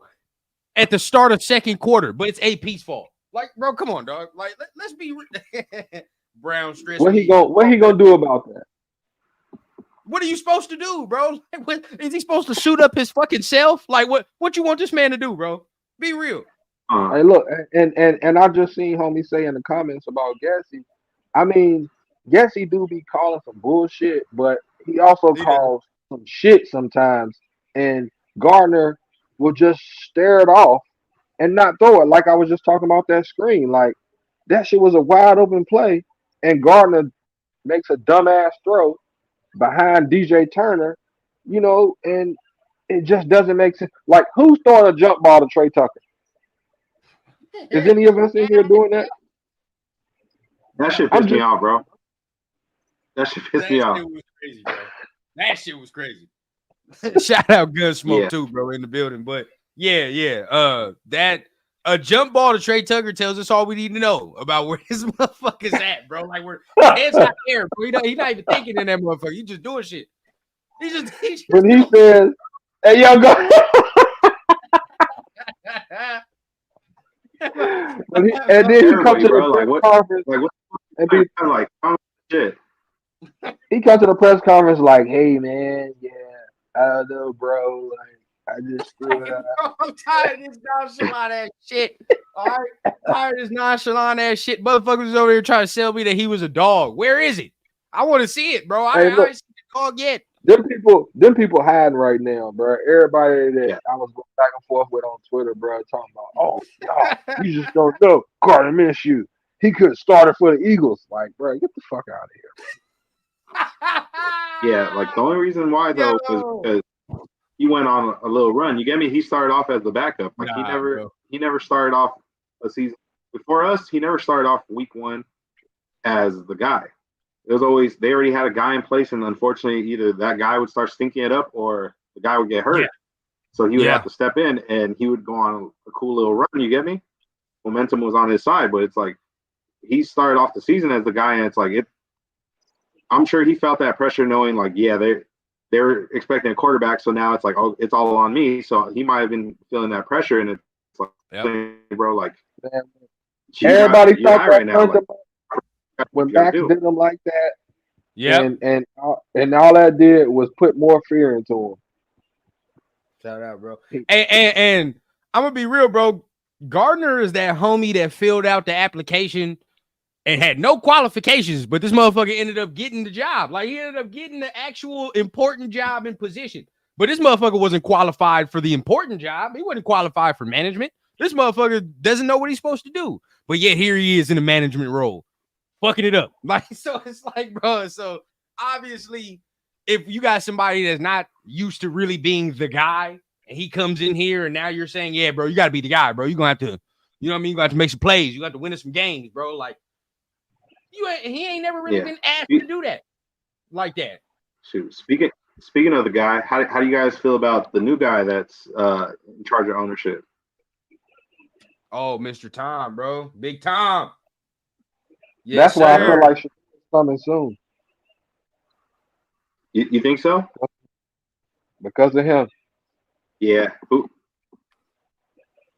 at the start of second quarter, but it's AP's fault. Like, bro, come on, dog. Like, let's be Brown stress. What he gonna do about that? What are you supposed to do, bro? Like, is he supposed to shoot up his fucking self? Like, what you want this man to do, bro? Be real. Hey, look, and I just seen homie say in the comments about Gassy. I mean, Gassy do be calling some bullshit, but he also calls some shit sometimes. And Gardner will just stare it off and not throw it. Like I was just talking about that screen. Like, that shit was a wide open play, and Gardner makes a dumbass throw behind DJ Turner, you know, and it just doesn't make sense. Like, who's throwing a jump ball to Trey Tucker? Is any of us in here doing that? That shit pissed me off, bro. That shit pissed me off. That shit was crazy, bro. That shit was crazy. Shout out Gunsmoke too, bro, in the building. But that a jump ball to Trey Tucker tells us all we need to know about where his motherfucker's at, bro. Like, head's not there, bro. He's not even thinking in that motherfucker. He just doing shit. He just when he says, "Hey, y'all go." And then he comes to the press conference. Shit. He comes to the press conference like, "Hey, man, I don't know, bro. Like, I just screwed up. I'm tired of this nonchalant ass shit. All right, tired of this nonchalant ass shit. Motherfuckers was over here trying to sell me that he was a dog. Where is it? I want to see it, bro. I ain't seen the dog yet." Them people hiding right now, bro. Everybody that I was going back and forth with on Twitter, bro, talking about, "Oh, y'all, you just don't know Carter Minshew. He could have started for the Eagles." Like, bro, get the fuck out of here. Yeah, like the only reason why though was because he went on a little run. You get me? He started off as the backup. Like, he never started off a season before us. He never started off week one as the guy. It was always, they already had a guy in place, and unfortunately, either that guy would start stinking it up or the guy would get hurt. Yeah. So he would have to step in, and he would go on a cool little run. You get me? Momentum was on his side, but it's like he started off the season as the guy, and it's like I'm sure he felt that pressure, knowing like, they're expecting a quarterback, so now it's like, oh, it's all on me. So he might have been feeling that pressure, and it's like, bro, like, everybody thought that now, like, when Max did him like that, and all that did was put more fear into him. Shout out, bro. And I'm gonna be real, bro. Gardner is that homie that filled out the application and had no qualifications, but this motherfucker ended up getting the job. Like, he ended up getting the actual important job and position. But this motherfucker wasn't qualified for the important job. He wasn't qualified for management. This motherfucker doesn't know what he's supposed to do. But yet here he is in a management role, fucking it up. Like, so it's like, bro, so obviously if you got somebody that's not used to really being the guy and he comes in here and now you're saying, yeah, bro, you got to be the guy, bro. You're going to have to, you know what I mean? You got to make some plays. You got to win us some games, bro. Like, he ain't never really been asked to do that like that. Shoot, speaking of the guy, how do you guys feel about the new guy that's in charge of ownership? Oh, Mr. Tom, bro. Big Tom. Yes, that's why I feel like she's coming soon. You think so? Because of him. Yeah.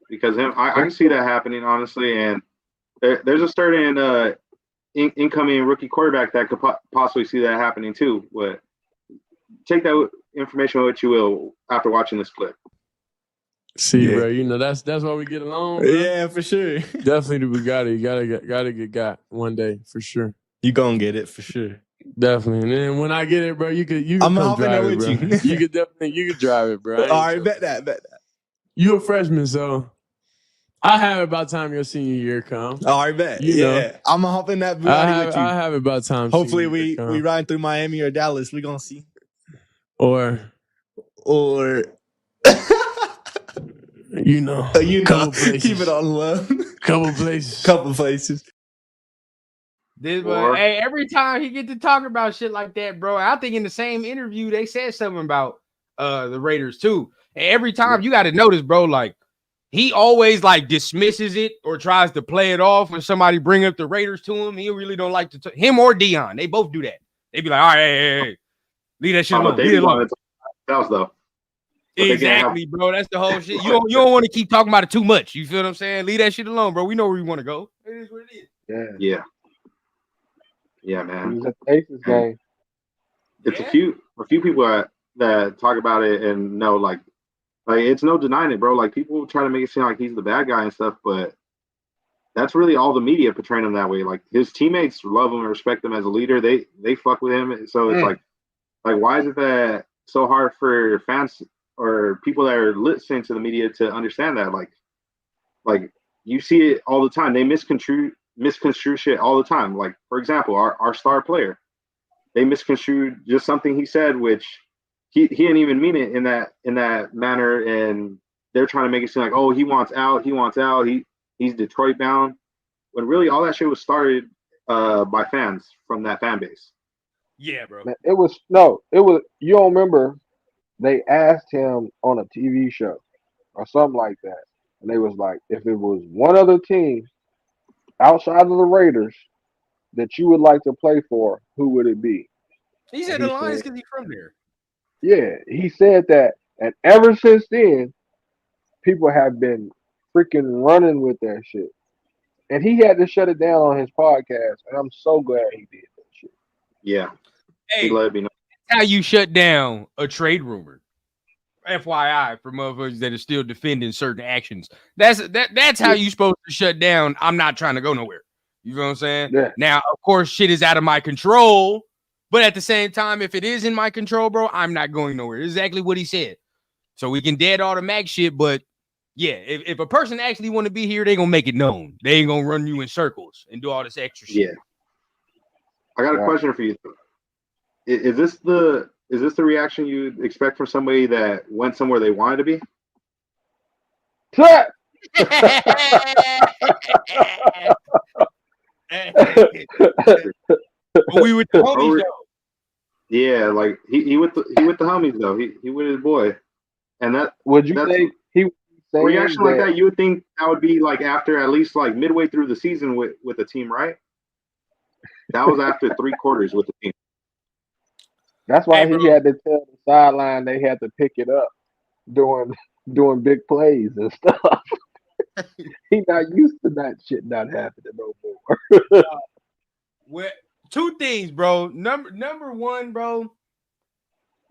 Because of him. I can see that happening, honestly. And there's a certain incoming rookie quarterback that could possibly see that happening too. But take that information what you will after watching this clip. See, bro, you know that's why we get along. Bro. Yeah, for sure. Definitely, we gotta get got one day for sure. You gonna get it for sure. Definitely, and then when I get it, bro, you could I'm come drive it, bro. You could drive it, bro. All right, bet that. You a freshman, so I have it about time your senior year come. All right, bet. You know, I'm gonna hop in that Bugatti with you. I have it about time. Hopefully, we riding through Miami or Dallas. We gonna see. Or. You know, keep it on low. Couple places. Hey, every time he get to talk about shit like that, bro, I think in the same interview they said something about the Raiders too. And every time you got to notice, bro, like he always like dismisses it or tries to play it off when somebody bring up the Raiders to him. He really don't like to him or Dion. They both do that. They be like, all right, hey, leave that shit alone. Leave it alone. Though. Exactly, bro. That's the whole shit. You don't want to keep talking about it too much. You feel what I'm saying? Leave that shit alone, bro. We know where we want to go. It is what it is. Yeah, man. It's a Pacers game. It's a few people that talk about it and know like it's no denying it, bro. Like people try to make it seem like he's the bad guy and stuff, but that's really all the media portraying him that way. Like his teammates love him and respect him as a leader. They fuck with him. So it's like why is it that so hard for fans or people that are listening to the media to understand that? Like you see it all the time. They misconstrue shit all the time. Like, for example, our star player, they misconstrued just something he said, which he didn't even mean it in that manner, and they're trying to make it seem like, oh, he wants out, he's Detroit bound, when really all that shit was started by fans from that fan base. Yeah, bro. It was you don't remember they asked him on a TV show or something like that, and they was like, if it was one other team outside of the Raiders that you would like to play for, who would it be? He said the Lions because he's from there. Yeah, he said that, and ever since then, people have been freaking running with that shit. And he had to shut it down on his podcast, and I'm so glad he did that shit. Yeah. Hey, that's how you shut down a trade rumor. FYI, for motherfuckers that are still defending certain actions. That's how you supposed to shut down. I'm not trying to go nowhere. You know what I'm saying? Yeah. Now, of course, shit is out of my control, but at the same time, if it is in my control, bro, I'm not going nowhere. Exactly what he said. So we can dead all the Mac shit, but yeah, if a person actually want to be here, they gonna make it known. They ain't gonna run you in circles and do all this extra shit. Yeah. I got a question for you. Is this the reaction you'd expect from somebody that went somewhere they wanted to be? We with the homies though. Yeah, like he with the homies though. He with his boy. And that would you think he reaction like that, you would think that would be like after at least like midway through the season with the team, right? That was after 3 quarters with the team. That's why he had to tell the sideline they had to pick it up doing big plays and stuff. He not used to that shit not happening no more. Well, 2 things, bro. Number one, bro.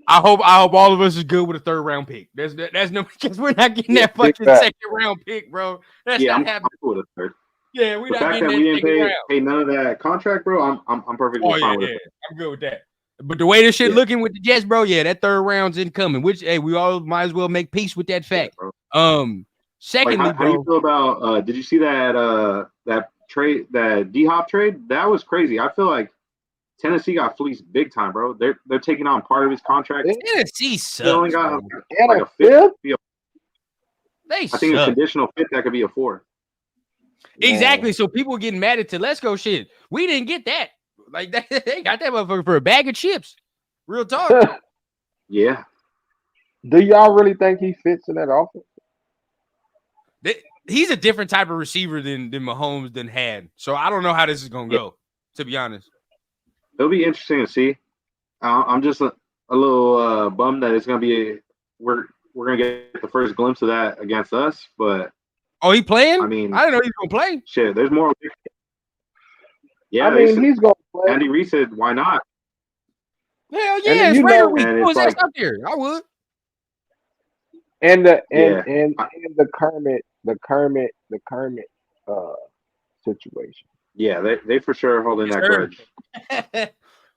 I hope all of us is good with a 3rd round pick. That's no, because we're not getting that fucking 2nd round pick, bro. That's not happening. I'm cool with a 3rd. Yeah, we're the not fact getting that we didn't 2nd round. pay none of that contract, bro. I'm perfectly fine with it. I'm good with that. But the way this shit looking with the Jets, bro, that 3rd round's incoming. Which, hey, we all might as well make peace with that fact. Secondly, how do you feel about? Did you see that that trade, that D-Hop trade? That was crazy. I feel like Tennessee got fleeced big time, bro. They're taking on part of his contract. Tennessee sucks. They only got like a 5th. I think a conditional 5th that could be a 4th. Exactly. So people getting mad at Telesco shit. We didn't get that. Like they got that motherfucker for a bag of chips. Real talk. Yeah. Do y'all really think he fits in that offense? He's a different type of receiver than Mahomes had. So I don't know how this is gonna go. To be honest, it'll be interesting to see. I'm just a little bummed that it's gonna be we're gonna get the first glimpse of that against us. But he playing? I mean, I didn't know he was gonna play. Shit, there's more. Yeah, I mean, he's gonna play. Andy Reid said, "Why not?" Hell yeah, it's Raider week. Who was that out there? I would. And the Kermit situation. Yeah, they for sure holding that grudge.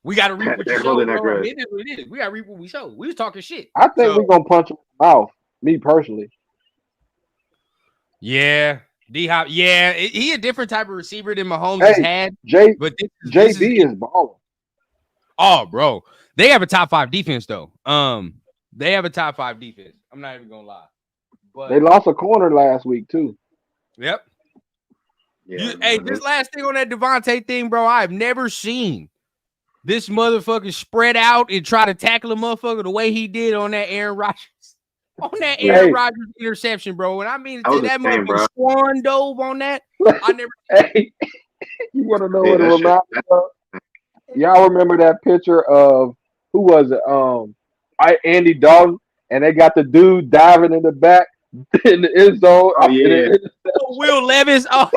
We got to reap what we sow. It is what it is. We got to reap what we sow. We was talking shit. I think we're gonna punch him in the mouth. Me personally. Yeah, D-Hop. Yeah, he a different type of receiver than Mahomes has had. But JB is balling. Oh, bro, they have a top 5 defense though. They have a top 5 defense. I'm not even gonna lie. But they lost a corner last week too. Yep. Yeah, this last thing on that Devontae thing, bro, I've never seen this motherfucker spread out and try to tackle a motherfucker the way he did on that Aaron Rodgers. On that Aaron Rodgers interception, bro. And I mean, that motherfucker swan dove on that. I never. Hey, you want to know what it reminds me of? Y'all remember that picture of who was it? Andy Dalton, and they got the dude diving in the back in the end zone. Oh yeah, Will Levis. Oh,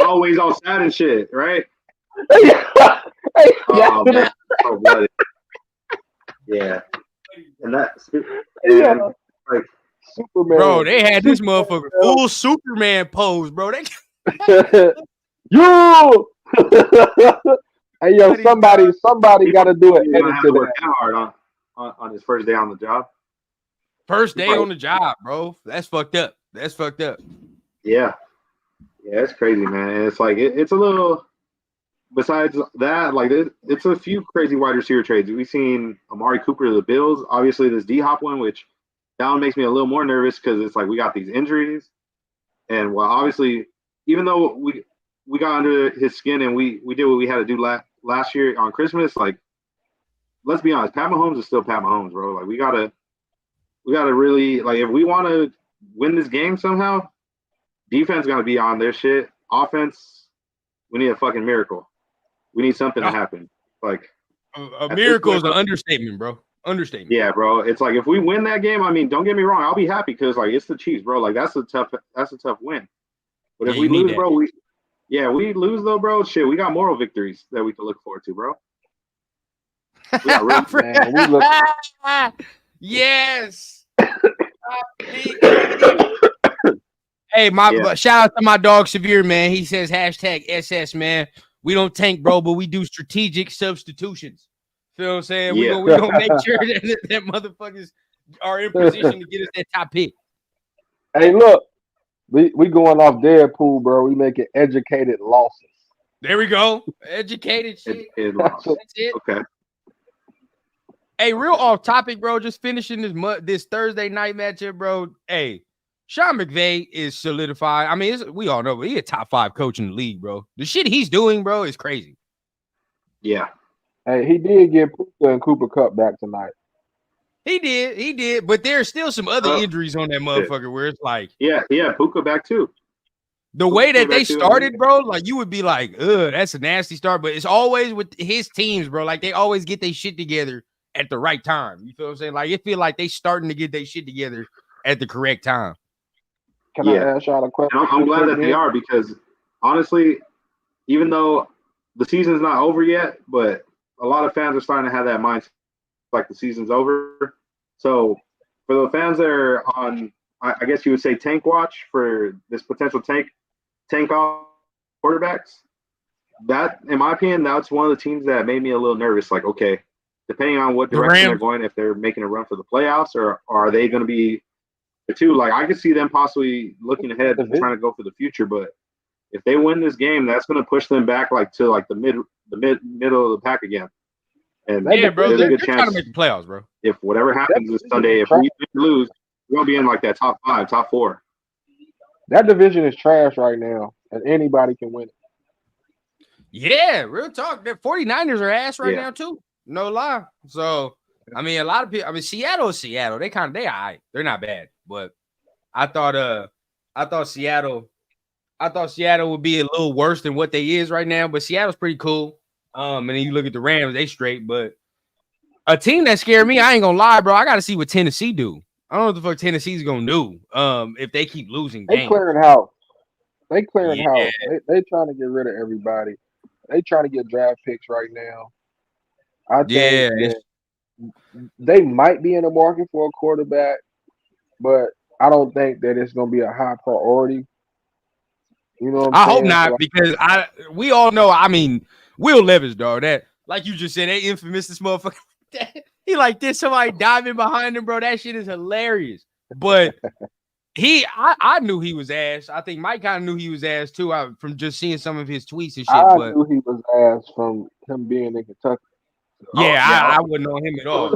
always on sad and shit, right? Oh man, yeah, and that. Like Superman, bro, they had this motherfucker full Superman pose, bro. They yo, hey yo, somebody got to do it. Have to work hard on his first day on the job. First day on the job, bro. That's fucked up. Yeah, it's crazy, man. And it's like it's a little. Besides that, like it's a few crazy wide receiver trades. We've seen Amari Cooper to the Bills. Obviously, this D-Hop one, which that one makes me a little more nervous because it's like we got these injuries, and well, obviously, even though we got under his skin and we did what we had to do last year on Christmas, like let's be honest, Pat Mahomes is still Pat Mahomes, bro. Like we gotta really, like, if we want to win this game somehow, defense gotta be on their shit. Offense, we need a fucking miracle. We need something to happen. Like a miracle is an understatement, bro. Understatement. Yeah, bro. It's like if we win that game, I mean, don't get me wrong, I'll be happy because like it's the Chiefs, bro. Like that's a tough win. But if we lose, bro, we lose though, bro. Shit, we got moral victories that we can look forward to, bro. We got real, yes. Hey, shout out to my dog Severe, man. He says #SS, man. We don't tank, bro, but we do strategic substitutions. Feel what I'm saying? We gonna make sure that motherfuckers are in position to get us that top pick. Hey, look, we going off Deadpool, bro. We making educated losses. There we go. Educated shit. That's it. Okay. Hey, real off topic, bro. Just finishing this Thursday night matchup, bro. Hey, Sean McVay is solidified. I mean, we all know, but he's a top 5 coach in the league, bro. The shit he's doing, bro, is crazy. Yeah. Hey, he did get Puka and Cooper Kupp back tonight. He did. But there's still some other injuries on that motherfucker where it's like, yeah, Puka back too. The way that they started, bro, like you would be like, ugh, that's a nasty start. But it's always with his teams, bro. Like they always get their shit together at the right time. You feel what I'm saying? Like it feel like they starting to get their shit together at the correct time. Can I ask y'all a question? I'm glad that they are because honestly, even though the season's not over yet, but a lot of fans are starting to have that mindset like the season's over. So for the fans that are on, I guess you would say tank watch for this potential tank off quarterbacks. That, in my opinion, that's one of the teams that made me a little nervous. Like, okay, depending on what direction they're going, if they're making a run for the playoffs, or are they going to be the two? Like, I could see them possibly looking ahead and trying to go for the future. But if they win this game, that's going to push them back like to like the middle of the pack again. And yeah, bro, they're trying to make the playoffs, bro. If whatever happens this Sunday, if we lose, we're going to be in like that top 5, top 4. That division is trash right now, and anybody can win it. Yeah, real talk. The 49ers are ass right now too. No lie. So, I mean, a lot of people. I mean, Seattle is Seattle. They all right. They're not bad, but I thought Seattle would be a little worse than what they is right now. But Seattle's pretty cool. And then you look at the Rams, they straight. But a team that scared me, I ain't gonna lie, bro. I got to see what Tennessee do. I don't know what the fuck Tennessee's gonna do. If they keep losing games. They clearing house. They trying to get rid of everybody. They trying to get draft picks right now. I think they might be in the market for a quarterback, but I don't think that it's going to be a high priority. You know what I'm saying? I hope not, because we all know. I mean, Will Levis, dog. That, like you just said, they infamous this motherfucker. He like this, somebody diving behind him, bro. That shit is hilarious. But I knew he was ass. I think Mike kind of knew he was ass too, from just seeing some of his tweets and shit. I knew he was ass from him being in Kentucky. I wouldn't know him at all.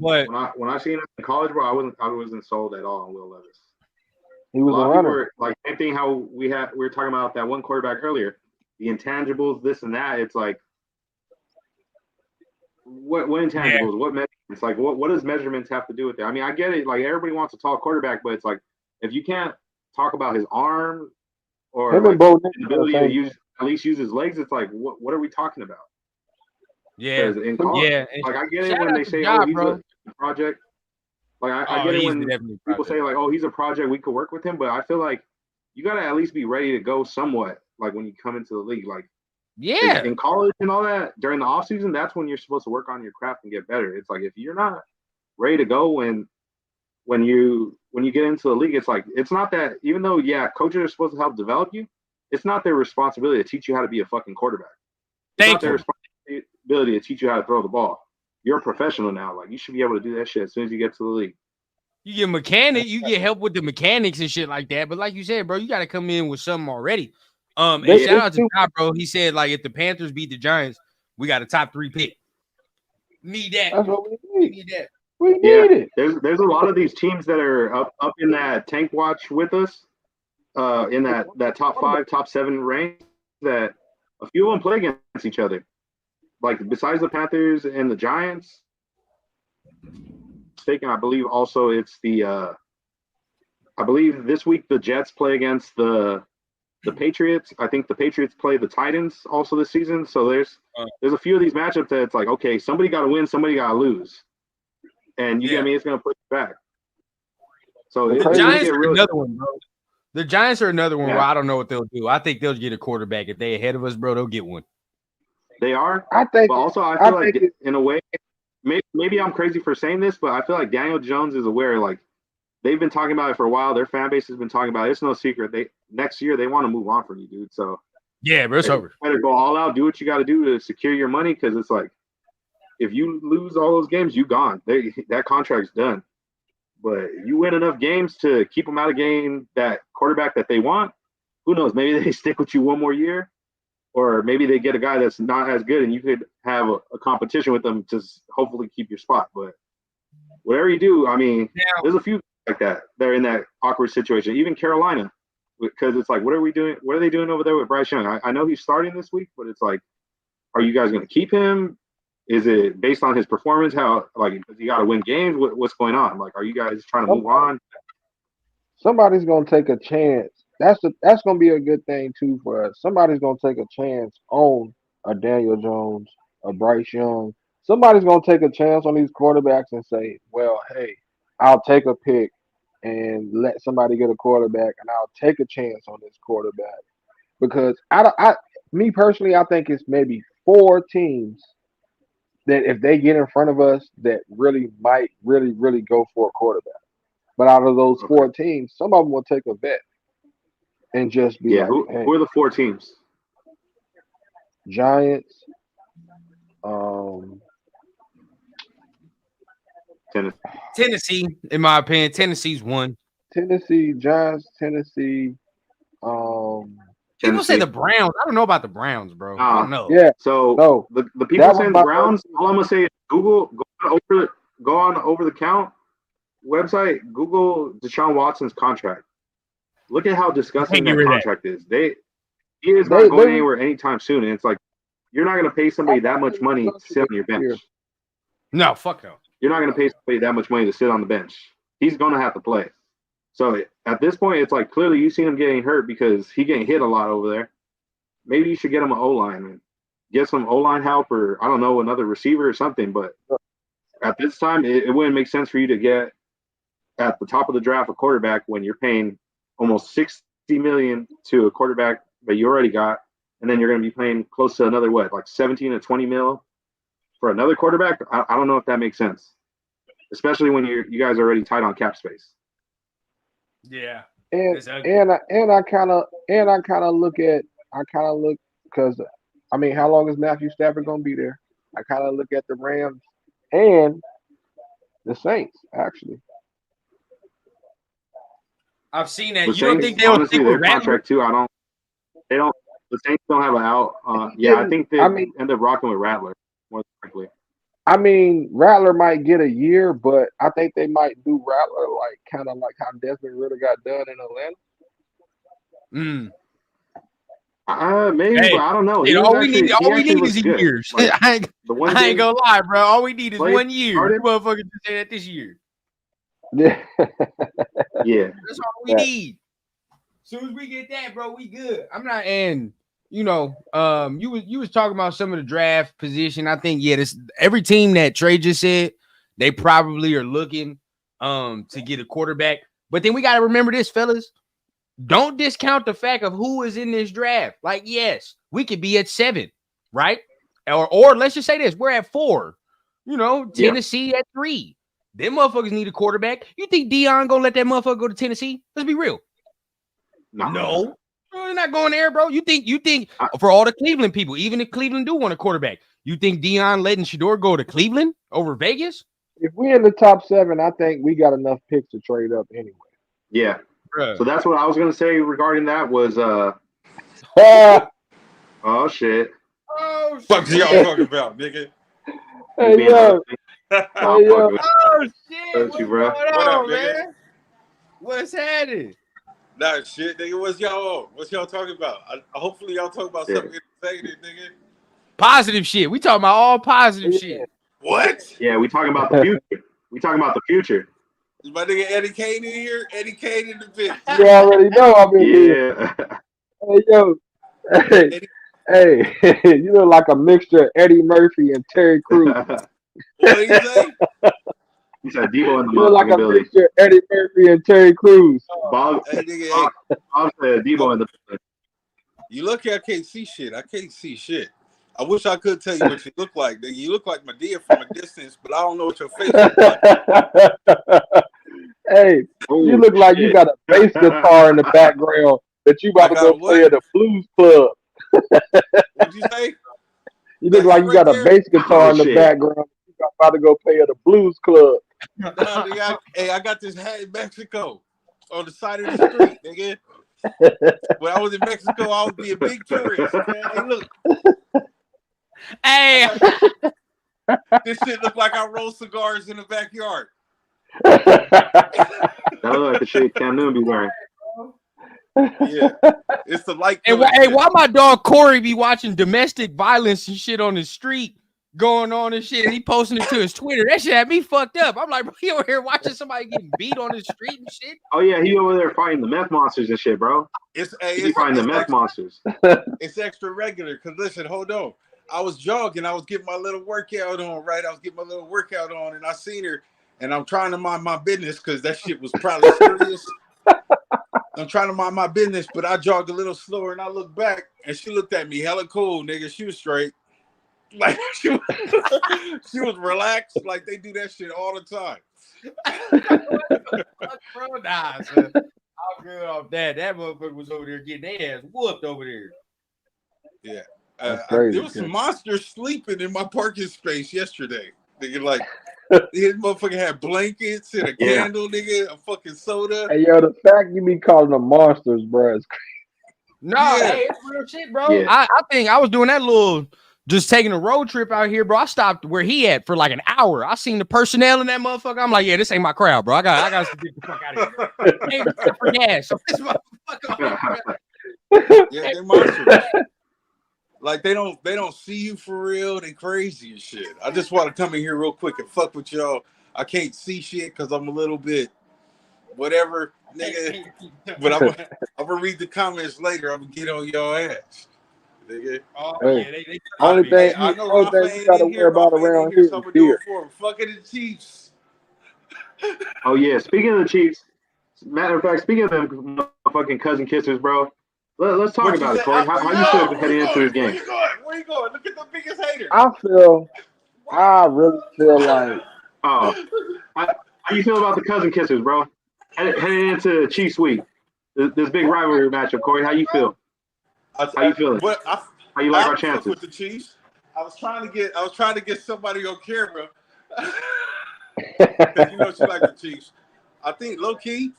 But when I seen him in college, bro, I wasn't sold at all on Will Levis. He was a runner. Like, same thing how we were talking about that one quarterback earlier, the intangibles, this and that. It's like, what intangibles? Yeah. What measurements? Like, what does measurements have to do with that? I mean, I get it. Like, everybody wants a tall quarterback, but it's like, if you can't talk about his arm or like his ability to at least use his legs, it's like, what are we talking about? Yeah, in college, like, I get it when they say, he's a project. Like, I get it when people say, like, he's a project, we could work with him, but I feel like you got to at least be ready to go somewhat, like, when you come into the league. Like, in college and all that, during the off season, that's when you're supposed to work on your craft and get better. It's like, if you're not ready to go when you get into the league, it's like, it's not that, even though, coaches are supposed to help develop you, it's not their responsibility to teach you how to be a fucking quarterback. It's not their responsibility to teach you how to throw the ball. You're a professional now. Like, you should be able to do that shit as soon as you get to the league. You get help with the mechanics and shit like that. But like you said, bro, you got to come in with something already. And shout out to Ty, bro. He said, like, if the Panthers beat the Giants, we got a top 3 pick. Need that. That's what we need. That. We need it. There's a lot of these teams that are up in that tank watch with us, in that top 5, top 7 range, that a few of them play against each other. Like, besides the Panthers and the Giants, I believe also it's I believe this week the Jets play against the Patriots. I think the Patriots play the Titans also this season. So there's a few of these matchups that it's like, okay, somebody got to win, somebody got to lose. And you get me, it's going to push you back. So the Giants are another one, bro. The Giants are another one where I don't know what they'll do. I think they'll get a quarterback. If they're ahead of us, bro, they'll get one. They are. I think. But also, I feel like in a way, maybe I'm crazy for saying this, but I feel like Daniel Jones is aware. Like, they've been talking about it for a while. Their fan base has been talking about it. It's no secret. Next year they want to move on from you, dude. So yeah, bro, it's over. Better go all out. Do what you got to do to secure your money, because it's like, if you lose all those games, you gone. That contract's done. But you win enough games to keep them out of getting that quarterback that they want. Who knows? Maybe they stick with you one more year, or maybe they get a guy that's not as good, and you could have a competition with them to hopefully keep your spot. But whatever you do, I mean, there's a few like that. They're in that awkward situation. Even Carolina, because it's like, what are we doing? What are they doing over there with Bryce Young? I know he's starting this week, but it's like, are you guys going to keep him? Is it based on his performance? How, like, does he got to win games? What's going on? Like, are you guys trying to move on? Somebody's going to take a chance. That's going to be a good thing too for us. Somebody's going to take a chance on a Daniel Jones, a Bryce Young. Somebody's going to take a chance on these quarterbacks and say, well, hey, I'll take a pick and let somebody get a quarterback, and I'll take a chance on this quarterback. Because me personally, I think it's maybe 4 teams that if they get in front of us, that really might really go for a quarterback. But out of those 4 teams, some of them will take a bet and just be like, who are the 4 teams? Giants, Tennessee, in my opinion, Tennessee's one. Tennessee, Giants, Tennessee. People say the Browns. I don't know about the Browns, bro. I don't know. Yeah. So no, the people saying the Browns, all I'm gonna say is Google, go on over the count website, Google Deshaun Watson's contract. Look at how disgusting that contract is. He is not going anywhere anytime soon. And it's like, you're not going to pay somebody that much money to sit on your bench. No, fuck no. You're not going to pay somebody that much money to sit on the bench. He's going to have to play. So at this point, it's like, clearly you seen him getting hurt because he getting hit a lot over there. Maybe you should get him an O-line and get some O-line help, or I don't know, another receiver or something. But at this time, it wouldn't make sense for you to get at the top of the draft a quarterback when you're paying almost $60 million to a quarterback that you already got, and then you're going to be paying close to another like 17 to 20 mil for another quarterback. I don't know if that makes sense, especially when you guys are already tight on cap space. Yeah, and I kind of look because I mean, how long is Matthew Stafford going to be there? I kind of look at the Rams and the Saints actually. I've seen that. You Saints, don't think they'll honestly their contract too? They don't. The Saints don't have an out. I think they end up rocking with Rattler more likely. I mean, Rattler might get a year, but I think they might do Rattler like kind of like how Desmond Ritter got done in Atlanta. Maybe, but I don't know. All we need is years. Like, I ain't gonna lie, bro. All we need is 1 year. You motherfuckers just say that this year. Yeah. Yeah. That's all we need. As soon as we get that, bro, we good. I'm not, and you was talking about some of the draft position. I think this every team that Trey just said, they probably are looking to get a quarterback. But then we got to remember this, fellas. Don't discount the fact of who is in this draft. Like, yes, we could be at 7, right? Or let's just say this, we're at 4. Tennessee at 3. Them motherfuckers need a quarterback. You think Deion gonna let that motherfucker go to Tennessee? Let's be real. No. They're not going there, bro. You think for all the Cleveland people, even if Cleveland do want a quarterback, you think Deion letting Shedeur go to Cleveland over Vegas? If we're in the top 7, I think we got enough picks to trade up anyway. Yeah. So that's what I was gonna say regarding that was oh shit. Oh shit. What y'all talking about, nigga? Hey yo. Oh shit. What's going on, man? What's happening? Nah, shit, nigga. What's y'all talking about? Hopefully y'all talking about something entertaining, nigga. Positive shit. We talking about all positive shit. What? Yeah, we talking about the future. Is my nigga Eddie Kane in here? Eddie Kane in the bitch. You already know I'm in here. Hey yo. Hey, you look like a mixture of Eddie Murphy and Terry Crews. What did he say? He said Debo in the you look like a mixture of Eddie Murphy and Terry Crews. Bob said Debo in the building. You lucky I can't see shit. I wish I could tell you what you look like. Nigga. You look like Madea from a distance, but I don't know what your face looks like. Hey, you look like you got a bass guitar in the background that you about to go play at a blues club. What'd you say? You look like you got a bass guitar in the background. You about to go play at a blues club. No, nigga, I got this hat in Mexico on the side of the street, nigga. When I was in Mexico, I would be a big tourist, man. Hey, look. Hey. This shit look like I roll cigars in the backyard. That look like the shit Cam Newton be wearing. Yeah, it's the light. Hey, why my dog Corey be watching domestic violence and shit on the street going on and shit, and he posting it to his Twitter? That shit had me fucked up. I'm like, bro, he over here watching somebody getting beat on the street and shit. Oh yeah, he over there fighting the meth monsters and shit, bro. He's fighting the meth monsters. It's extra regular. Cause listen, hold on. I was jogging. I was getting my little workout on, right? And I seen her, and I'm trying to mind my business because that shit was probably serious. I'm trying to mind my business, but I jogged a little slower, and I looked back, and she looked at me hella cool, nigga. She was straight. Like she was relaxed. Like they do that shit all the time. Bro, nah, son. I'm good off that. That motherfucker was over there getting their ass whooped over there. Yeah. There was some monsters sleeping in my parking space yesterday. Nigga, like his motherfucker had blankets and a candle, nigga, a fucking soda. Hey, yo, the fact you be calling them monsters, bro, is crazy. No, hey, it's real shit, bro. Yeah. I think I was doing that little, just taking a road trip out here, bro. I stopped where he at for like an hour. I seen the personnel in that motherfucker. I'm like, yeah, this ain't my crowd, bro. I got to get the fuck out of here. Ain't for gas. So this motherfucker. Yeah, they're monsters. Like they don't see you for real. They crazy and shit. I just want to come in here real quick and fuck with y'all. I can't see shit because I'm a little bit whatever, nigga. But I'm gonna read the comments later. I'm gonna get on y'all ass, nigga. Oh yeah, they only thing I know you gotta worry about around here is beer. Fucking the Chiefs. Oh yeah, speaking of the Chiefs, matter of fact, speaking of them fucking cousin kissers, bro. Let's talk about it, Corey. How you feel heading into this game? Where you going? Look at the biggest hater. I really feel like. Oh, how you feel about the cousin kissers, bro? Heading into Chiefs week, this big rivalry matchup, Corey. How you feel? How you feeling? How you like our chances with the Chiefs? I was trying to get somebody on camera. Because you know she like the Chiefs. I think low key.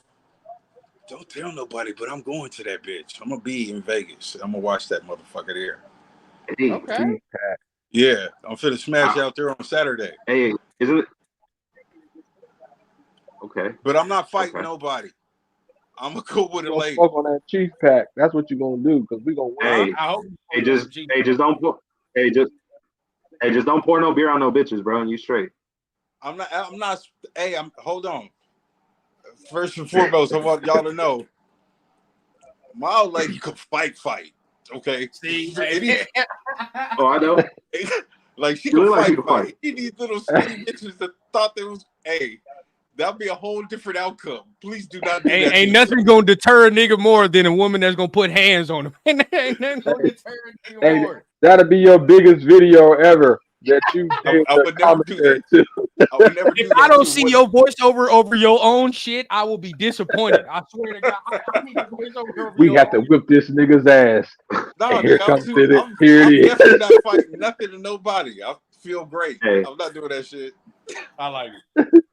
Don't tell nobody, but I'm going to that bitch. I'm gonna be in Vegas. I'm gonna watch that motherfucker there. Hey, okay. Yeah, I'm finna smash out there on Saturday. Hey, isn't it? Okay. But I'm not fighting nobody. I'm gonna go with a lady. Fuck on that Chiefs pack. That's what you're gonna do because we gonna win. Just don't pour no beer on no bitches, bro, and you straight. I'm not. Hold on. First and foremost, I want y'all to know, my old lady could fight. Okay. See, oh, I know. Like she could fight. These little skinny bitches that thought there was. Hey, that'd be a whole different outcome. Please do not do that. Ain't nothing gonna deter a nigga more than a woman that's gonna put hands on him. Ain't nothing gonna deter a nigga more. That'll be your biggest video ever. That you I would never do that. I would never do that. If I don't see your voice over your own shit, I will be disappointed. I swear to God. We have to whip this nigga's ass. No, here comes it. Here it is. I'm not fighting nothing to nobody. I feel great. Hey. I'm not doing that shit. I like it.